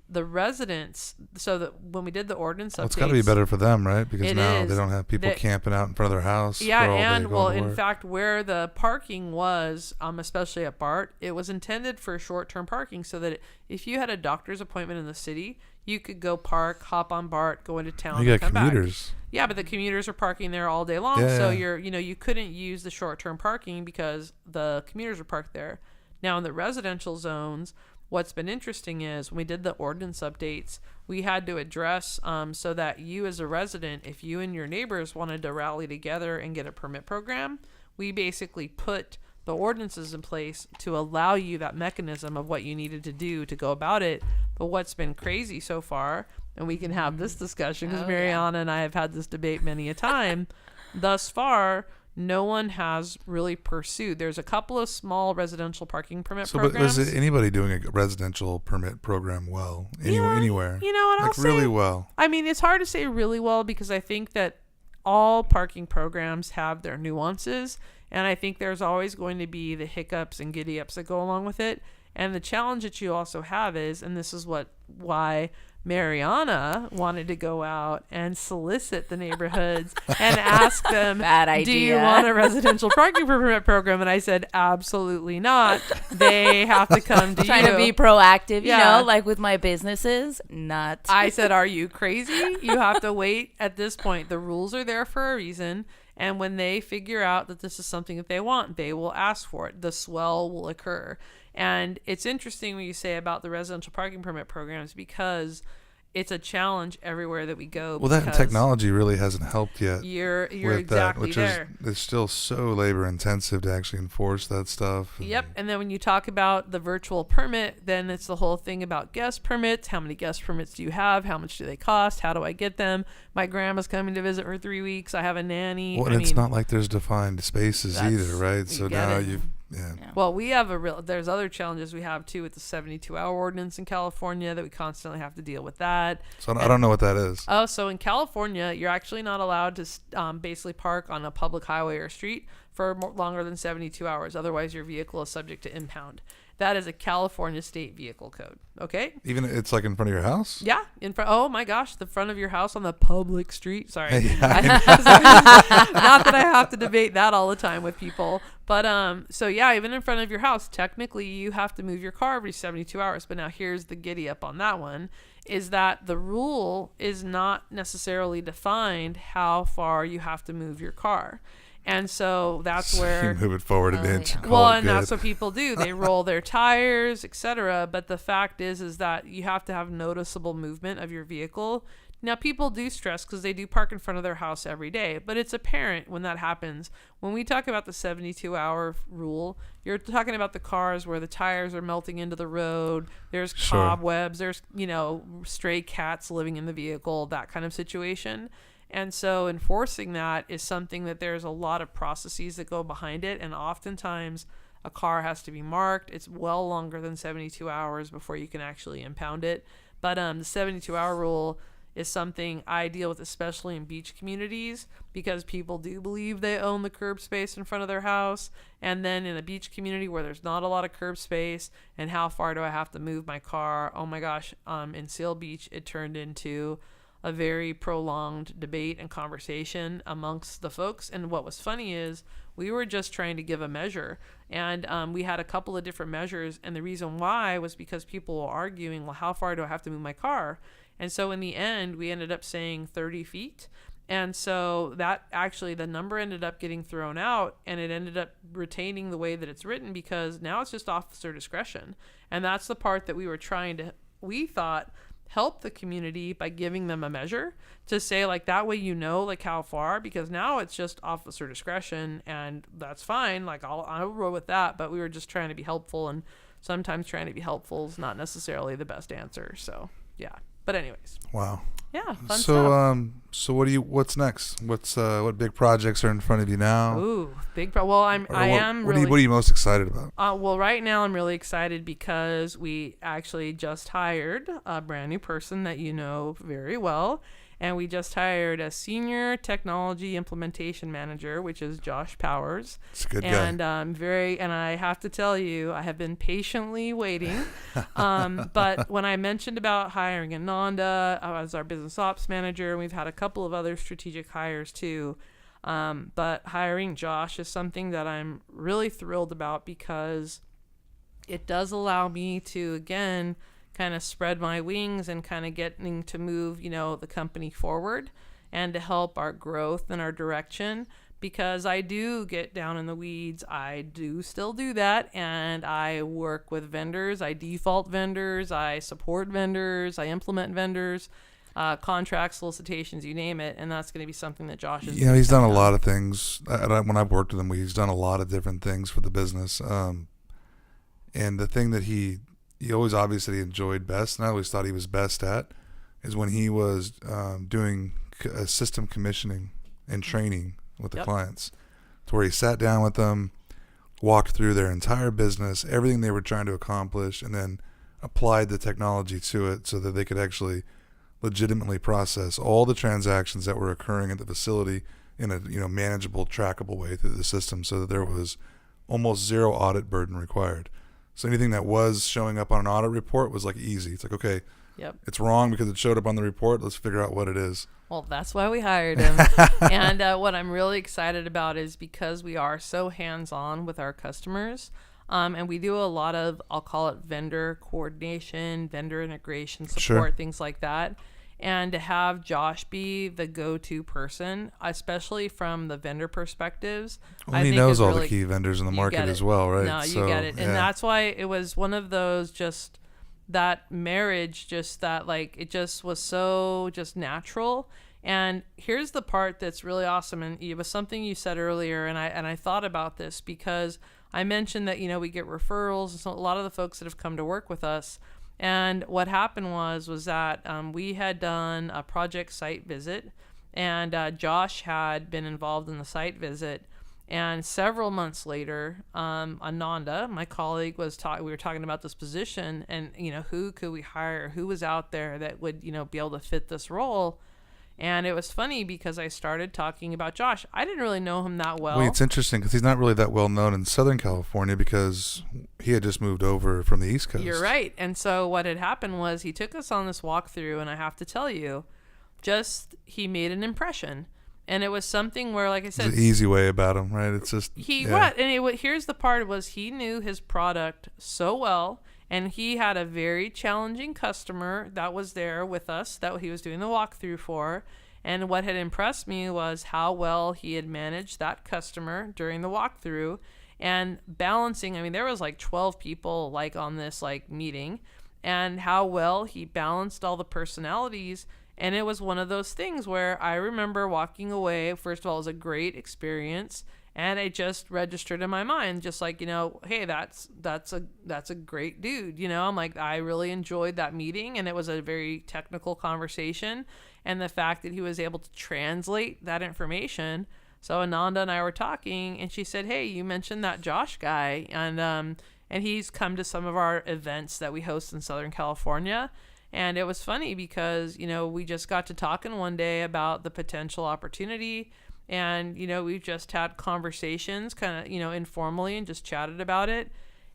the residents, so that when we did the ordinance updates, It's got to be better for them, right? Because It now is. they don't have people That- camping out in front of their house. yeah, for all day and going well, to in work. fact, where the parking was, especially at BART, it was intended for short-term parking, so that if you had a doctor's appointment in the city, you could go park, hop on BART, go into town, You and got come back. commuters. Yeah, but the commuters are parking there all day long, Yeah, so yeah. you couldn't use the short-term parking because the commuters are parked there. Now in the residential zones, what's been interesting is when we did the ordinance updates, we had to address so that you as a resident, if you and your neighbors wanted to rally together and get a permit program, we basically put the ordinances in place to allow you that mechanism of what you needed to do to go about it. But what's been crazy so far, and we can have this discussion because Oh, Mariana and I have had this debate many a time, thus far, no one has really pursued. There's a couple of small residential parking permit So, but programs. is anybody doing a residential permit program well? Yeah, Anywhere? You know what Like I'll really say? well? I mean, it's hard to say really well because I think that all parking programs have their nuances, and I think there's always going to be the hiccups and giddy ups that go along with it. And the challenge that you also have is, and this is why Mariana wanted to go out and solicit the neighborhoods and ask them, Bad do you idea. want a residential parking permit program? And I said, absolutely not. They have to come to Trying you. to be proactive, Yeah. like with my businesses. Not. I said, are you crazy? You have to wait at this point. The rules are there for a reason. And when they figure out that this is something that they want, they will ask for it. The swell will occur. And it's interesting when you say about the residential parking permit programs because it's a challenge everywhere that we go. Well, that because technology really hasn't helped yet. You're with exactly that, which there. is it's still so labor intensive to actually enforce that stuff. Yep. And then when you talk about the virtual permit, then it's the whole thing about guest permits. How many guest permits do you have? How much do they cost? How do I get them? My grandma's coming to visit for 3 weeks. I have a nanny. Well, and it's not like there's defined spaces That's- either, right? you So get now it. yeah. Well, we have there's other challenges we have too with the 72-hour ordinance in California that we constantly have to deal with that. So I don't know what that is. Oh, so in California, you're actually not allowed to basically park on a public highway or street for longer than 72 hours. Otherwise, your vehicle is subject to impound. That is a California state vehicle code. Okay. Even it's like in front of your house? Yeah, in front. Oh my gosh, the front of your house on the public street. Sorry, Yeah, not that I have to debate that all the time with people, but so yeah, even in front of your house, technically you have to move your car every 72 hours. But now here's the giddy up on that one: is that the rule is not necessarily defined how far you have to move your car. And so that's where you move it forward an Oh, inch. yeah. And well, call it and that's good. what people do. They roll their tires, etc. But the fact is that you have to have noticeable movement of your vehicle. Now, people do stress because they do park in front of their house every day, but it's apparent when that happens. When we talk about the 72-hour rule, you're talking about the cars where the tires are melting into the road. There's Sure. cobwebs. There's, stray cats living in the vehicle, that kind of situation. And so enforcing that is something that there's a lot of processes that go behind it. And oftentimes a car has to be marked. It's well longer than 72 hours before you can actually impound it. But the 72-hour rule is something I deal with, especially in beach communities, because people do believe they own the curb space in front of their house. And then in a beach community where there's not a lot of curb space, and how far do I have to move my car? Oh my gosh, in Seal Beach, it turned into a very prolonged debate and conversation amongst the folks. And what was funny is we were just trying to give a measure, and we had a couple of different measures. And the reason why was because people were arguing, well, how far do I have to move my car? And so in the end, we ended up saying 30 feet. And so that actually, the number ended up getting thrown out, and it ended up retaining the way that it's written because now it's just officer discretion. And that's the part that we were trying to, we thought, help the community by giving them a measure to say, like, that way like how far, because now it's just officer discretion, and that's fine. Like I'll roll with that, but we were just trying to be helpful, and sometimes trying to be helpful is not necessarily the best answer. So yeah. But anyways, Wow. yeah, fun So, stuff. so what's next? What big projects are in front of you now? Ooh, well, I am what really. what are you most excited about? Well, right now I'm really excited because we actually just hired a brand new person that you know very well. And we just hired a senior technology implementation manager, which is Josh Powers. It's a good and guy. And I have to tell you, I have been patiently waiting. But when I mentioned about hiring Ananda as our business ops manager, and we've had a couple of other strategic hires too. But hiring Josh is something that I'm really thrilled about because it does allow me to, again, kind of spread my wings and kind of getting to move, the company forward and to help our growth and our direction, because I do get down in the weeds. I do still do that. And I work with vendors. I default vendors. I support vendors. I implement vendors, contracts, solicitations, you name it. And that's going to be something that Josh is. He's done a lot of things. When I've worked with him, he's done a lot of different things for the business. And the thing that he always obviously enjoyed best, and I always thought he was best at, is when he was doing system commissioning and training with the clients, to where he sat down with them, walked through their entire business, everything they were trying to accomplish, and then applied the technology to it so that they could actually legitimately process all the transactions that were occurring at the facility in a manageable, trackable way through the system, so that there was almost zero audit burden required. So anything that was showing up on an audit report was like easy. It's like, okay, it's wrong because it showed up on the report. Let's figure out what it is. Well, that's why we hired him. And what I'm really excited about is because we are so hands-on with our customers, and we do a lot of, I'll call it vendor coordination, vendor integration support, things like that. And to have Josh be the go-to person, especially from the vendor perspectives, I think he knows all the key vendors in the market as well, right? No, you get it. And that's why it was one of those, just that marriage, just that, like, it just was so just natural. And here's the part that's really awesome. And it was something you said earlier, and I thought about this because I mentioned that, we get referrals. And so a lot of the folks that have come to work with us, and what happened was that we had done a project site visit, and Josh had been involved in the site visit. And several months later, Ananda, my colleague, we were talking about this position, and who could we hire, who was out there that would be able to fit this role. And it was funny because I started talking about Josh. I didn't really know him that well. Well, it's interesting because he's not really that well known in Southern California because he had just moved over from the East Coast. You're right. And so what had happened was he took us on this walkthrough, and I have to tell you, he made an impression. And it was something where, like I said, there's an easy way about him, right? It's just here's the part was he knew his product so well. And he had a very challenging customer that was there with us that he was doing the walkthrough for. And what had impressed me was how well he had managed that customer during the walkthrough and balancing. I mean, there was like 12 people like on this like meeting, and how well he balanced all the personalities. And it was one of those things where I remember walking away. First of all, it was a great experience. And it just registered in my mind, just like, hey, that's a great dude. I'm like, I really enjoyed that meeting, and it was a very technical conversation. And the fact that he was able to translate that information. So Ananda and I were talking, and she said, hey, you mentioned that Josh guy, and he's come to some of our events that we host in Southern California. And it was funny because, we just got to talking one day about the potential opportunity. And, we've just had conversations kind of, informally, and just chatted about it.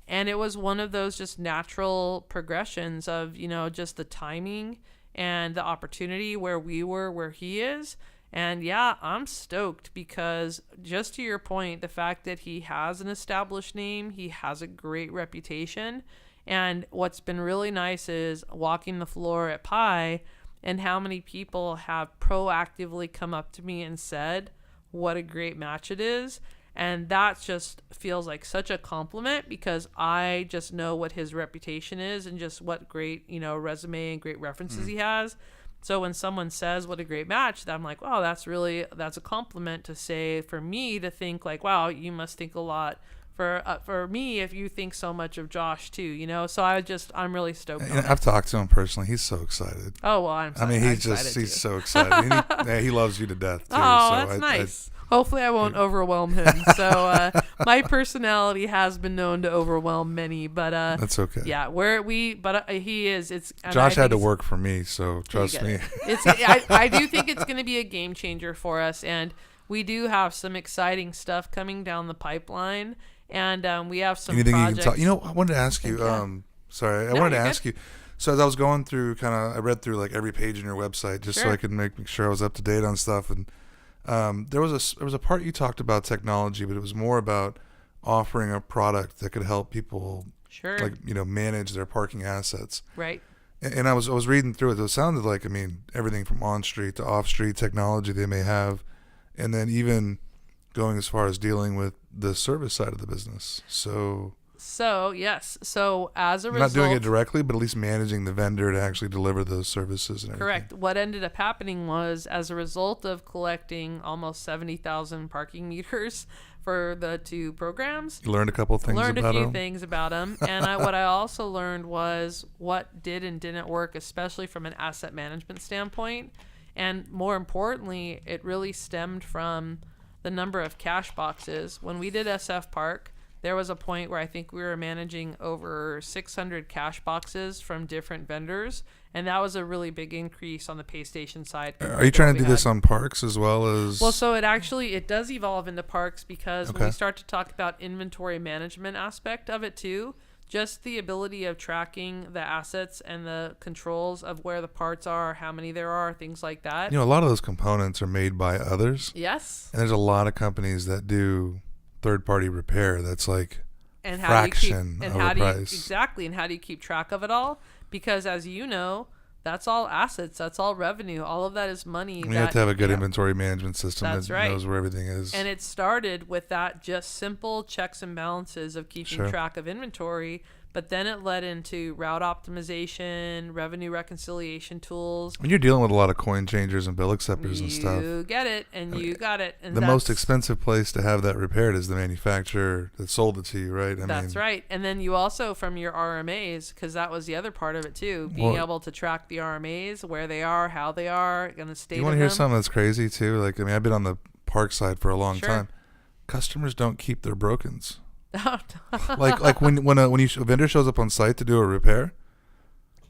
And it was one of those just natural progressions of, just the timing and the opportunity where we were, where he is. And yeah, I'm stoked because just to your point, the fact that he has an established name, he has a great reputation. And what's been really nice is walking the floor at Pi and how many people have proactively come up to me and said what a great match it is. And that just feels like such a compliment because I just know what his reputation is and just what great, resume and great references he has. So when someone says what a great match, I'm like, wow, that's a compliment to say for me to think like, wow, you must think a lot for me, if you think so much of Josh too, you know. So I'm really stoked. And I've talked to him personally. He's so excited. Oh well, I'm. I mean, I'm he's so excited. And he loves you to death too. Oh, so that's nice. Hopefully, I won't overwhelm him. So my personality has been known to overwhelm many, but that's okay. Yeah, he is. Josh had to work for me, so trust me. I do think it's going to be a game changer for us, and we do have some exciting stuff coming down the pipeline. And we have some anything projects. you can talk. You know, I wanted to ask you. Sorry, I wanted to ask you. So as I was going through, I read through like every page in your website just so I could make sure I was up to date on stuff. And there was a part you talked about technology, but it was more about offering a product that could help people, manage their parking assets. Right. And I was reading through it. It sounded like, I mean, everything from on-street to off-street technology they may have, and then even going as far as dealing with the service side of the business. So yes. So as a result, not doing it directly, but at least managing the vendor to actually deliver those services and everything. Correct. What ended up happening was, as a result of collecting almost 70,000 parking meters for the two programs, you learned a couple of things about them. Learned a few things about them. And what I also learned was what did and didn't work, especially from an asset management standpoint. And more importantly, it really stemmed from the number of cash boxes. When we did SF Park, there was a point where I think we were managing over 600 cash boxes from different vendors, and that was a really big increase on the pay station side. Are you trying to do this on parks as well as? Well, so it does evolve into parks, because when we start to talk about inventory management aspect of it too, just the ability of tracking the assets and the controls of where the parts are, how many there are, things like that. You know, a lot of those components are made by others. Yes. And there's a lot of companies that do third-party repair that's like and fraction of the price. Exactly. And how do you keep track of it all? Because as you know, that's all assets. That's all revenue. All of that is money. You have to have a good inventory management system that knows where everything is. And it started with that just simple checks and balances of keeping track of inventory. But then it led into route optimization, revenue reconciliation tools. When you're dealing with a lot of coin changers and bill acceptors and stuff. You get it, and you got it. And the most expensive place to have that repaired is the manufacturer that sold it to you, right? That's right. And then you also, from your RMAs, because that was the other part of it too, being able to track the RMAs, where they are, how they are, and the state of them. You want to hear something that's crazy too? Like, I mean, I've been on the park side for a long time. Customers don't keep their brokens. like when a vendor shows up on site to do a repair,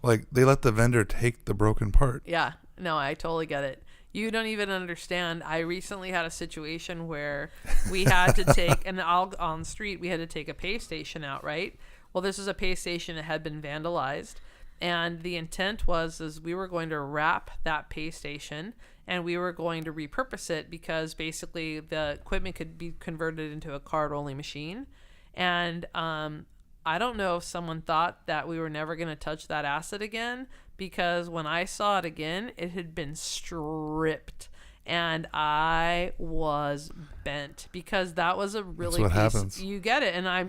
like they let the vendor take the broken part. Yeah, no, I totally get it. You don't even understand. I recently had a situation where we had to take on the street, we had to take a pay station out, right? Well, this is a pay station that had been vandalized, and the intent was we were going to wrap that pay station and we were going to repurpose it, because basically the equipment could be converted into a card-only machine. And I don't know if someone thought that we were never going to touch that asset again, because when I saw it again, it had been stripped. And I was bent, because that was a really That's what happens. You get it. And I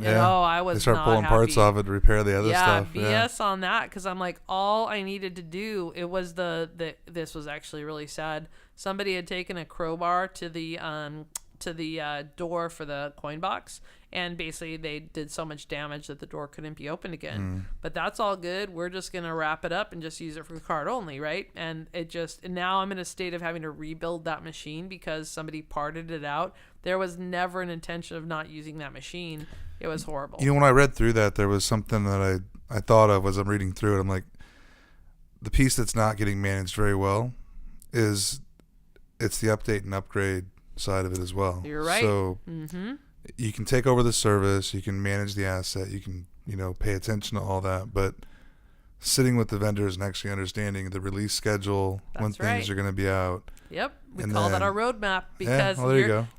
was they start not pulling happy. parts off it to repair the other stuff. BS on that, because I'm like, all I needed to do, it was this was actually really sad. Somebody had taken a crowbar to the door for the coin box, and basically they did so much damage that the door couldn't be opened again. But that's all good. We're just gonna wrap it up and just use it for card only, right? And now I'm in a state of having to rebuild that machine because somebody parted it out. There was never an intention of not using that machine. It was horrible. You know, when I read through that, there was something that I thought of as I'm reading through it. I'm like, the piece that's not getting managed very well it's the update and upgrade side of it as well. You're right. So you can take over the service, you can manage the asset, you can pay attention to all that, but sitting with the vendors and actually understanding the release schedule, when things are going to be out. Yep, we call that our roadmap, because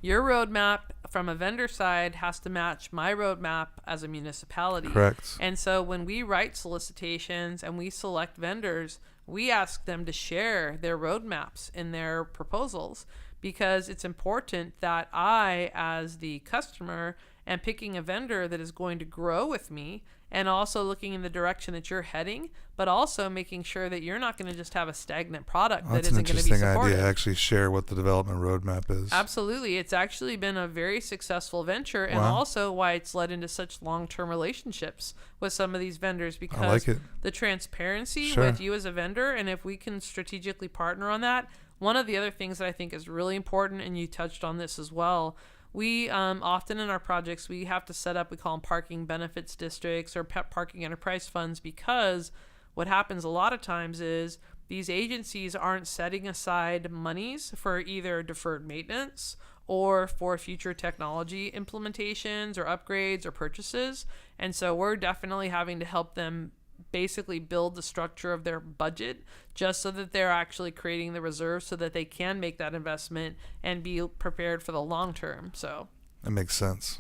your roadmap from a vendor side has to match my roadmap as a municipality. Correct. And so when we write solicitations and we select vendors, we ask them to share their roadmaps in their proposals, because it's important that I, as the customer, and picking a vendor that is going to grow with me, and also looking in the direction that you're heading, but also making sure that you're not going to just have a stagnant product that isn't going to be supported. That's an interesting idea. Actually share what the development roadmap is. Absolutely. It's actually been a very successful venture, and also why it's led into such long-term relationships with some of these vendors, because the transparency with you as a vendor, and if we can strategically partner on that. One of the other things that I think is really important, and you touched on this as well, we often in our projects, we have to set up, we call them parking benefits districts or parking enterprise funds, because what happens a lot of times is these agencies aren't setting aside monies for either deferred maintenance or for future technology implementations or upgrades or purchases. And so we're definitely having to help them basically build the structure of their budget just so that they're actually creating the reserves so that they can make that investment and be prepared for the long term. So that makes sense.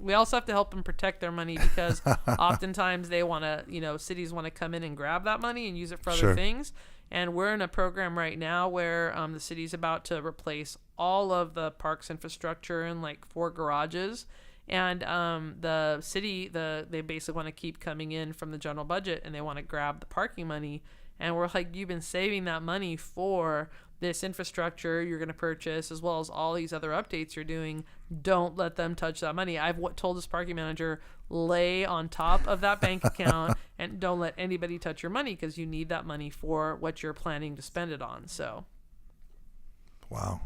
We also have to help them protect their money, because oftentimes they want to, cities want to come in and grab that money and use it for other things. And we're in a program right now where the city's about to replace all of the parks infrastructure in like 4 garages. And the city, they basically want to keep coming in from the general budget, and they want to grab the parking money. And we're like, you've been saving that money for this infrastructure you're going to purchase, as well as all these other updates you're doing. Don't let them touch that money. I've told this parking manager, lay on top of that bank account and don't let anybody touch your money, because you need that money for what you're planning to spend it on. So, wow.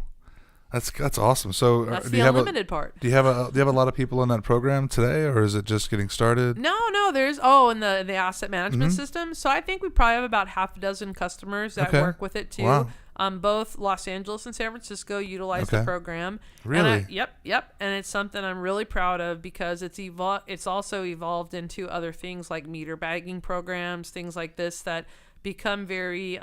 That's awesome. So that's the unlimited part. Do you have a lot of people in that program today, or is it just getting started? No. There's in the asset management system. So I think we probably have about half a dozen customers that work with it too. Wow. Both Los Angeles and San Francisco utilize the program. Really? Yep. And it's something I'm really proud of, because it's also evolved into other things like meter bagging programs, things like this that become very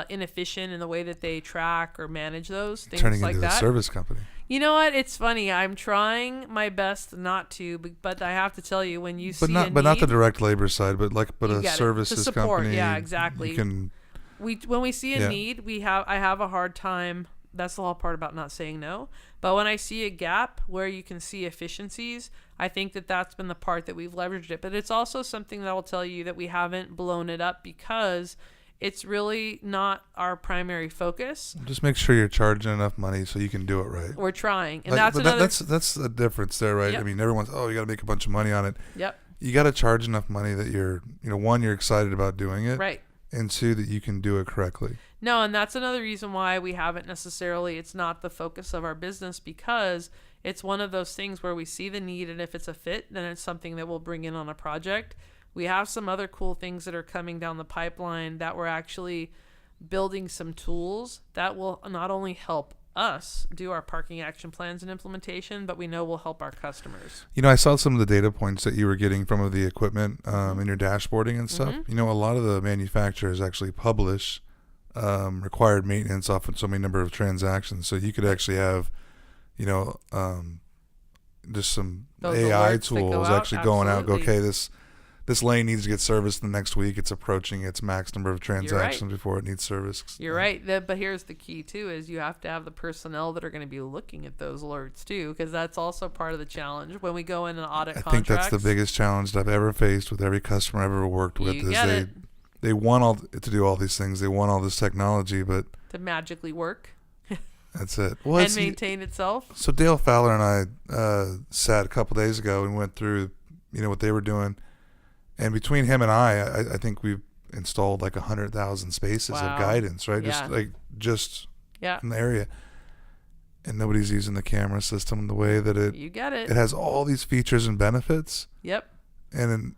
inefficient in the way that they track or manage those things. Turning like into that. A service company. You know what? It's funny. I'm trying my best not to, but I have to tell you, when you see a need, not the direct labor side, but a services company. Yeah, exactly. You can. When we see a need, I have a hard time. That's the whole part about not saying no. But when I see a gap where you can see efficiencies, I think that's been the part that we've leveraged it. But it's also something that will tell you that we haven't blown it up, because it's really not our primary focus. Just make sure you're charging enough money so you can do it right. We're trying, and that's the difference there, right? Yep. I mean, everyone's you got to make a bunch of money on it. Yep. You got to charge enough money that you're, one, you're excited about doing it, right, and 2, that you can do it correctly. No, and that's another reason why we haven't necessarily. It's not the focus of our business, because it's one of those things where we see the need, and if it's a fit, then it's something that we'll bring in on a project. We have some other cool things that are coming down the pipeline that we're actually building some tools that will not only help us do our parking action plans and implementation, but we know will help our customers. I saw some of the data points that you were getting from the equipment in your dashboarding and stuff. A lot of the manufacturers actually publish required maintenance off of so many number of transactions. So you could actually have, just some Those AI alerts that go tools out, actually going out, go, absolutely. okay, this lane needs to get serviced the next week. It's approaching its max number of transactions before it needs service. You're right. But here's the key, too, is you have to have the personnel that are going to be looking at those alerts, too, because that's also part of the challenge. When we go in and audit contracts. I think that's the biggest challenge that I've ever faced with every customer I've ever worked with. They want to do all these things. They want all this technology, but to magically work. That's it. Well, and maintain itself. So Dale Fowler and I sat a couple days ago and went through, what they were doing. And between him and I think we've installed like 100,000 spaces of guidance, right? Yeah. Just in the area. And nobody's using the camera system the way that it. You get it. It has all these features and benefits. Yep. And then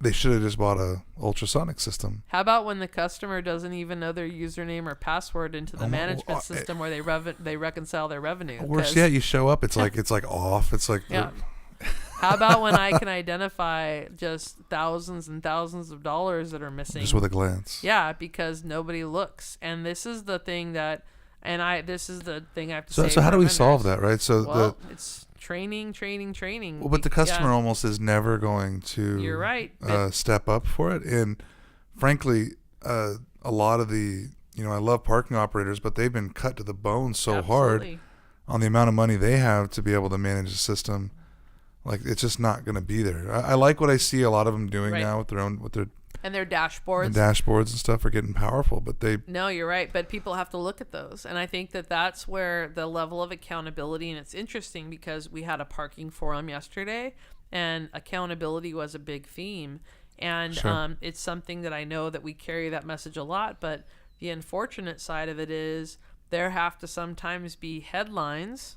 they should have just bought a ultrasonic system. How about when the customer doesn't even know their username or password into the management system where they reconcile their revenue? Worse yet, you show up, it's like off. It's like. Yeah. How about when I can identify just thousands and thousands of dollars that are missing just with a glance? Yeah, because nobody looks, and this is the thing that, this is the thing I have to say. So how do we solve that, right? So it's training. Well, but the customer almost is never going to. You're right. Step up for it, and frankly, a lot of the I love parking operators, but they've been cut to the bone so hard on the amount of money they have to be able to manage the system. Like, it's just not going to be there. I like what I see a lot of them doing Right. now with their And their dashboards. the dashboards and stuff are getting powerful, but No, you're right. But people have to look at those. And I think that that's where the level of accountability, and it's interesting because we had a parking forum yesterday and accountability was a big theme. And Sure. it's something that I know that we carry that message a lot. But the unfortunate side of it is there have to sometimes be headlines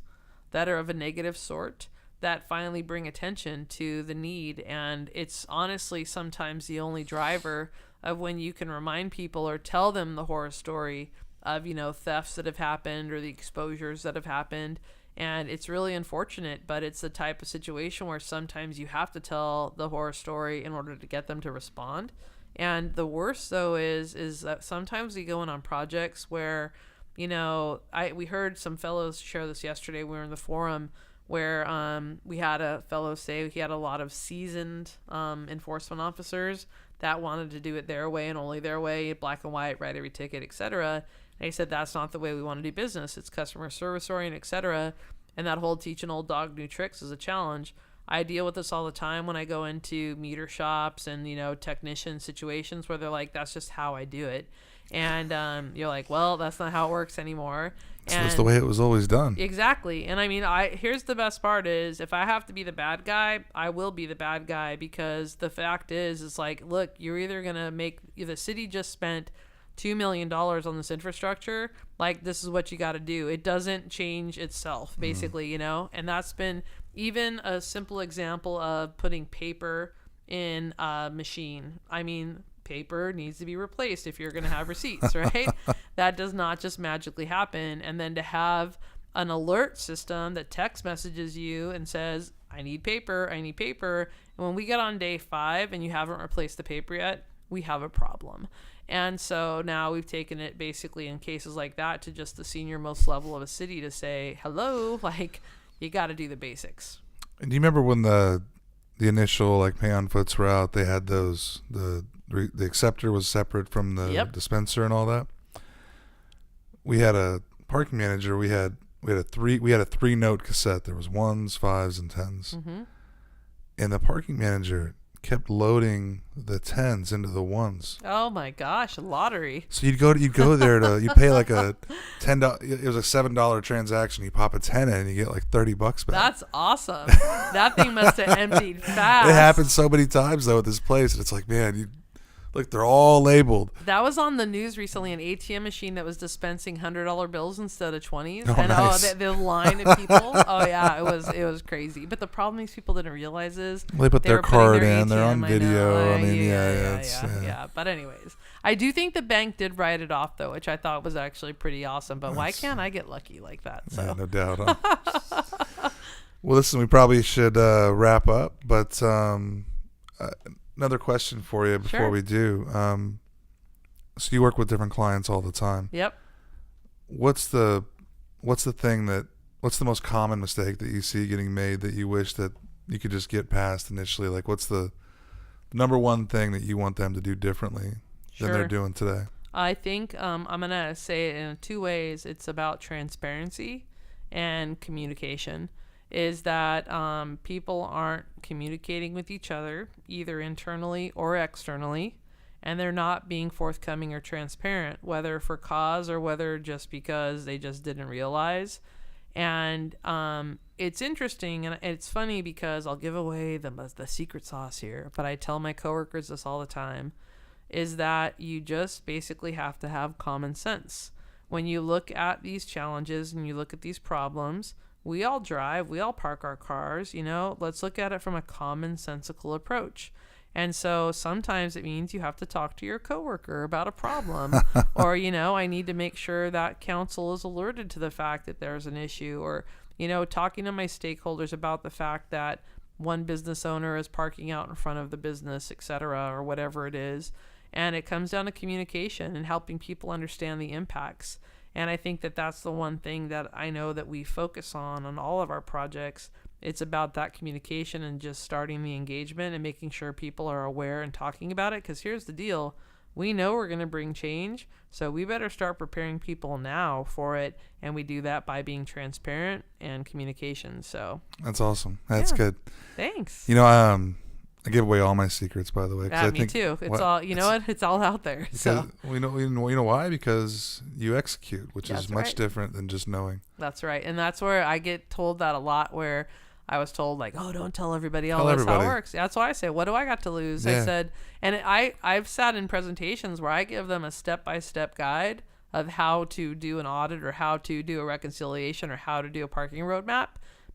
that are of a negative sort that finally bring attention to the need. And it's honestly sometimes the only driver of when you can remind people or tell them the horror story of, thefts that have happened or the exposures that have happened. And it's really unfortunate, but it's the type of situation where sometimes you have to tell the horror story in order to get them to respond. And the worst though is that sometimes we go in on projects where, we heard some fellows share this yesterday. We were in the forum where we had a fellow say he had a lot of seasoned enforcement officers that wanted to do it their way and only their way, black and white, write every ticket, etc. And he said that's not the way we want to do business. It's customer service oriented, etc. And that whole teach an old dog new tricks is a challenge. I deal with this all the time when I go into meter shops and technician situations where they're like, "That's just how I do it," and you're like, "Well, that's not how it works anymore." so that's the way it was always done. Exactly. And I mean, here's the best part is if I have to be the bad guy, I will be the bad guy, because the fact is like, look, you're either going to make, the city just spent $2 million on this infrastructure. Like, this is what you got to do. It doesn't change itself, basically, and that's been even a simple example of putting paper in a machine. I mean, paper needs to be replaced if you're going to have receipts, right? That does not just magically happen. And then to have an alert system that text messages you and says, I need paper. And when we get on day 5 and you haven't replaced the paper yet, we have a problem. And so now we've taken it basically in cases like that to just the senior most level of a city to say, hello, like, you got to do the basics. And do you remember when the initial like pay on foots were out, they had those, the acceptor was separate from the dispenser and all that? We had a parking manager. We had a 3-note cassette. There was 1s, 5s, and 10s. Mm-hmm. And the parking manager kept loading the 10s into the 1s. Oh my gosh, a lottery. So you'd go there you pay like a $10, it was a $7 transaction. You pop a 10 in and you get like $30 back. That's awesome. That thing must have emptied fast. It happened so many times though at this place, and it's like, man, look, they're all labeled. That was on the news recently, an ATM machine that was dispensing $100 bills instead of 20s. Oh, and nice. the line of people. Oh yeah, it was crazy. But the problem these people didn't realize is They put their were putting card their in, they're on ATM, video. I mean, yeah. yeah. But anyways, I do think the bank did write it off though, which I thought was actually pretty awesome. But why can't I get lucky like that? So. Yeah, no doubt. Huh? Well, listen, we probably should wrap up, but another question for you before Sure. we do. So you work with different clients all the time. Yep. What's the most common mistake that you see getting made that you wish that you could just get past initially? Like, what's the number one thing that you want them to do differently than they're doing today? I think I'm going to say it in 2 ways. It's about transparency and communication. Is that people aren't communicating with each other, either internally or externally, and they're not being forthcoming or transparent, whether for cause or whether just because they just didn't realize. And it's interesting, and it's funny because I'll give away the secret sauce here, but I tell my coworkers this all the time, is that you just basically have to have common sense. When you look at these challenges and you look at these problems, we all drive, we all park our cars, let's look at it from a commonsensical approach. And so sometimes it means you have to talk to your coworker about a problem or, I need to make sure that council is alerted to the fact that there's an issue, or, talking to my stakeholders about the fact that one business owner is parking out in front of the business, etc., or whatever it is. And it comes down to communication and helping people understand the impacts. And I think that that's the one thing that I know that we focus on all of our projects. It's about that communication and just starting the engagement and making sure people are aware and talking about it. Because here's the deal. we know we're going to bring change, so we better start preparing people now for it, and we do that by being transparent and communication. So that's awesome. That's good. Thanks. I give away all my secrets, by the way. Yeah, me too. It's all, it's all out there. So we know why? Because you execute, which is much right. different than just knowing. That's right. And that's where I get told that a lot, where I was told, like, oh, don't tell everybody how it works. That's why I say, what do I got to lose? Yeah. I said, and I've sat in presentations where I give them a step-by-step guide of how to do an audit or how to do a reconciliation or how to do a parking roadmap.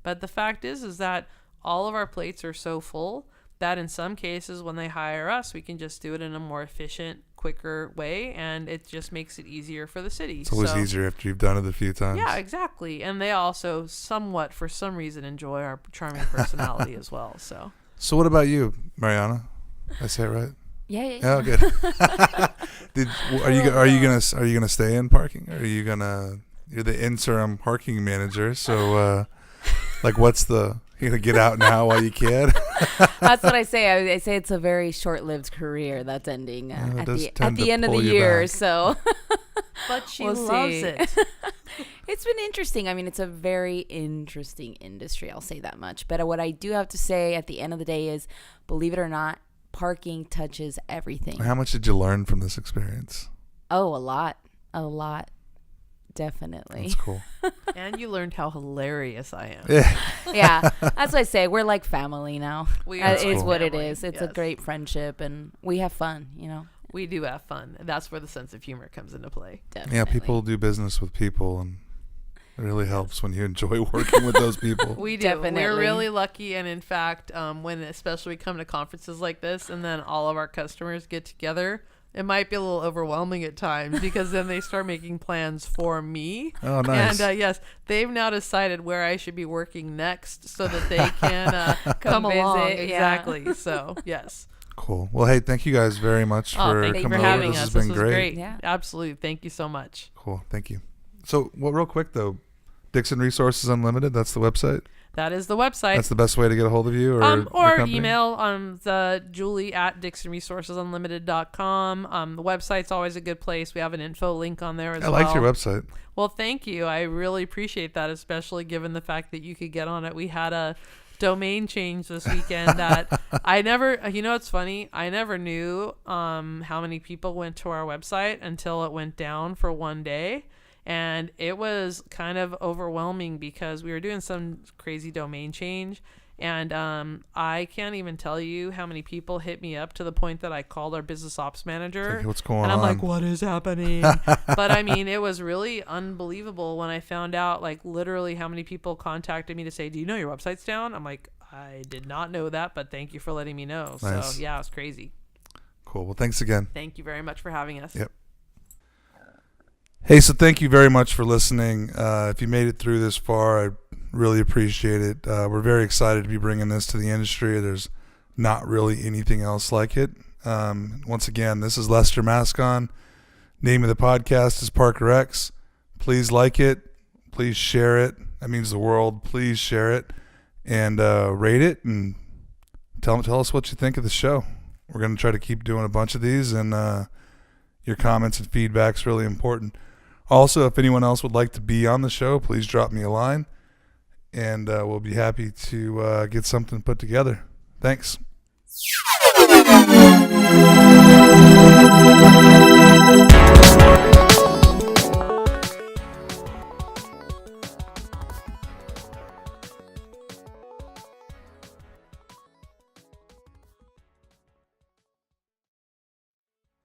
But the fact is that all of our plates are so full that in some cases when they hire us, we can just do it in a more efficient, quicker way, and it just makes it easier for the city. It's always easier after you've done it a few times. Yeah, exactly. And they also somewhat, for some reason, enjoy our charming personality as well. So what about you, Mariana? Did I say it right? Yeah. Oh, good. Are you gonna stay in parking? Or are you gonna? You're the interim parking manager, so what's the? You're gonna get out now while you can. That's what I say. I say it's a very short-lived career that's ending at the end of the year. Back. So, but she loves it. It's been interesting. I mean, it's a very interesting industry. I'll say that much. But what I do have to say at the end of the day is, believe it or not, parking touches everything. How much did you learn from this experience? Oh, a lot. Definitely. That's cool. And you learned how hilarious I am. Yeah. That's what I say. We're like family now. It's cool. what it is. It's a great friendship, and we have fun, We do have fun. That's where the sense of humor comes into play. Definitely. Yeah, people do business with people, and it really helps when you enjoy working with those people. We do. Definitely. We're really lucky, and in fact, when especially we come to conferences like this, and then all of our customers get together, it might be a little overwhelming at times because then they start making plans for me. Oh, nice. And yes, they've now decided where I should be working next so that they can come along. Visit, exactly. So, yes. Cool. Well, hey, thank you guys very much for thank you coming for having over. us. This has been was great. Yeah. Absolutely. Thank you so much. Cool. Thank you. So, real quick, though, Dixon Resources Unlimited, that's the website? That is the website. That's the best way to get a hold of you? Or email the Julie at DixonResourcesUnlimited.com. The website's always a good place. We have an info link on there as well. I liked your website. Well, thank you. I really appreciate that, especially given the fact that you could get on it. We had a domain change this weekend that I never, it's funny. I never knew how many people went to our website until it went down for one day. And it was kind of overwhelming because we were doing some crazy domain change. And I can't even tell you how many people hit me up to the point that I called our business ops manager. Like, what's going on? And I'm like, what is happening? But I mean, it was really unbelievable when I found out, like, literally how many people contacted me to say, do you know your website's down? I'm like, I did not know that, but thank you for letting me know. Nice. So, yeah, it was crazy. Cool. Well, thanks again. Thank you very much for having us. Yep. Hey, so thank you very much for listening. If you made it through this far, I really appreciate it. We're very excited to be bringing this to the industry. There's not really anything else like it. Once again, this is Lester Mascon. Name of the podcast is Parker X. Please like it. Please share it. That means the world. Please share it and rate it and tell us what you think of the show. We're going to try to keep doing a bunch of these, and your comments and feedback is really important. Also, if anyone else would like to be on the show, please drop me a line, and we'll be happy to get something put together. Thanks.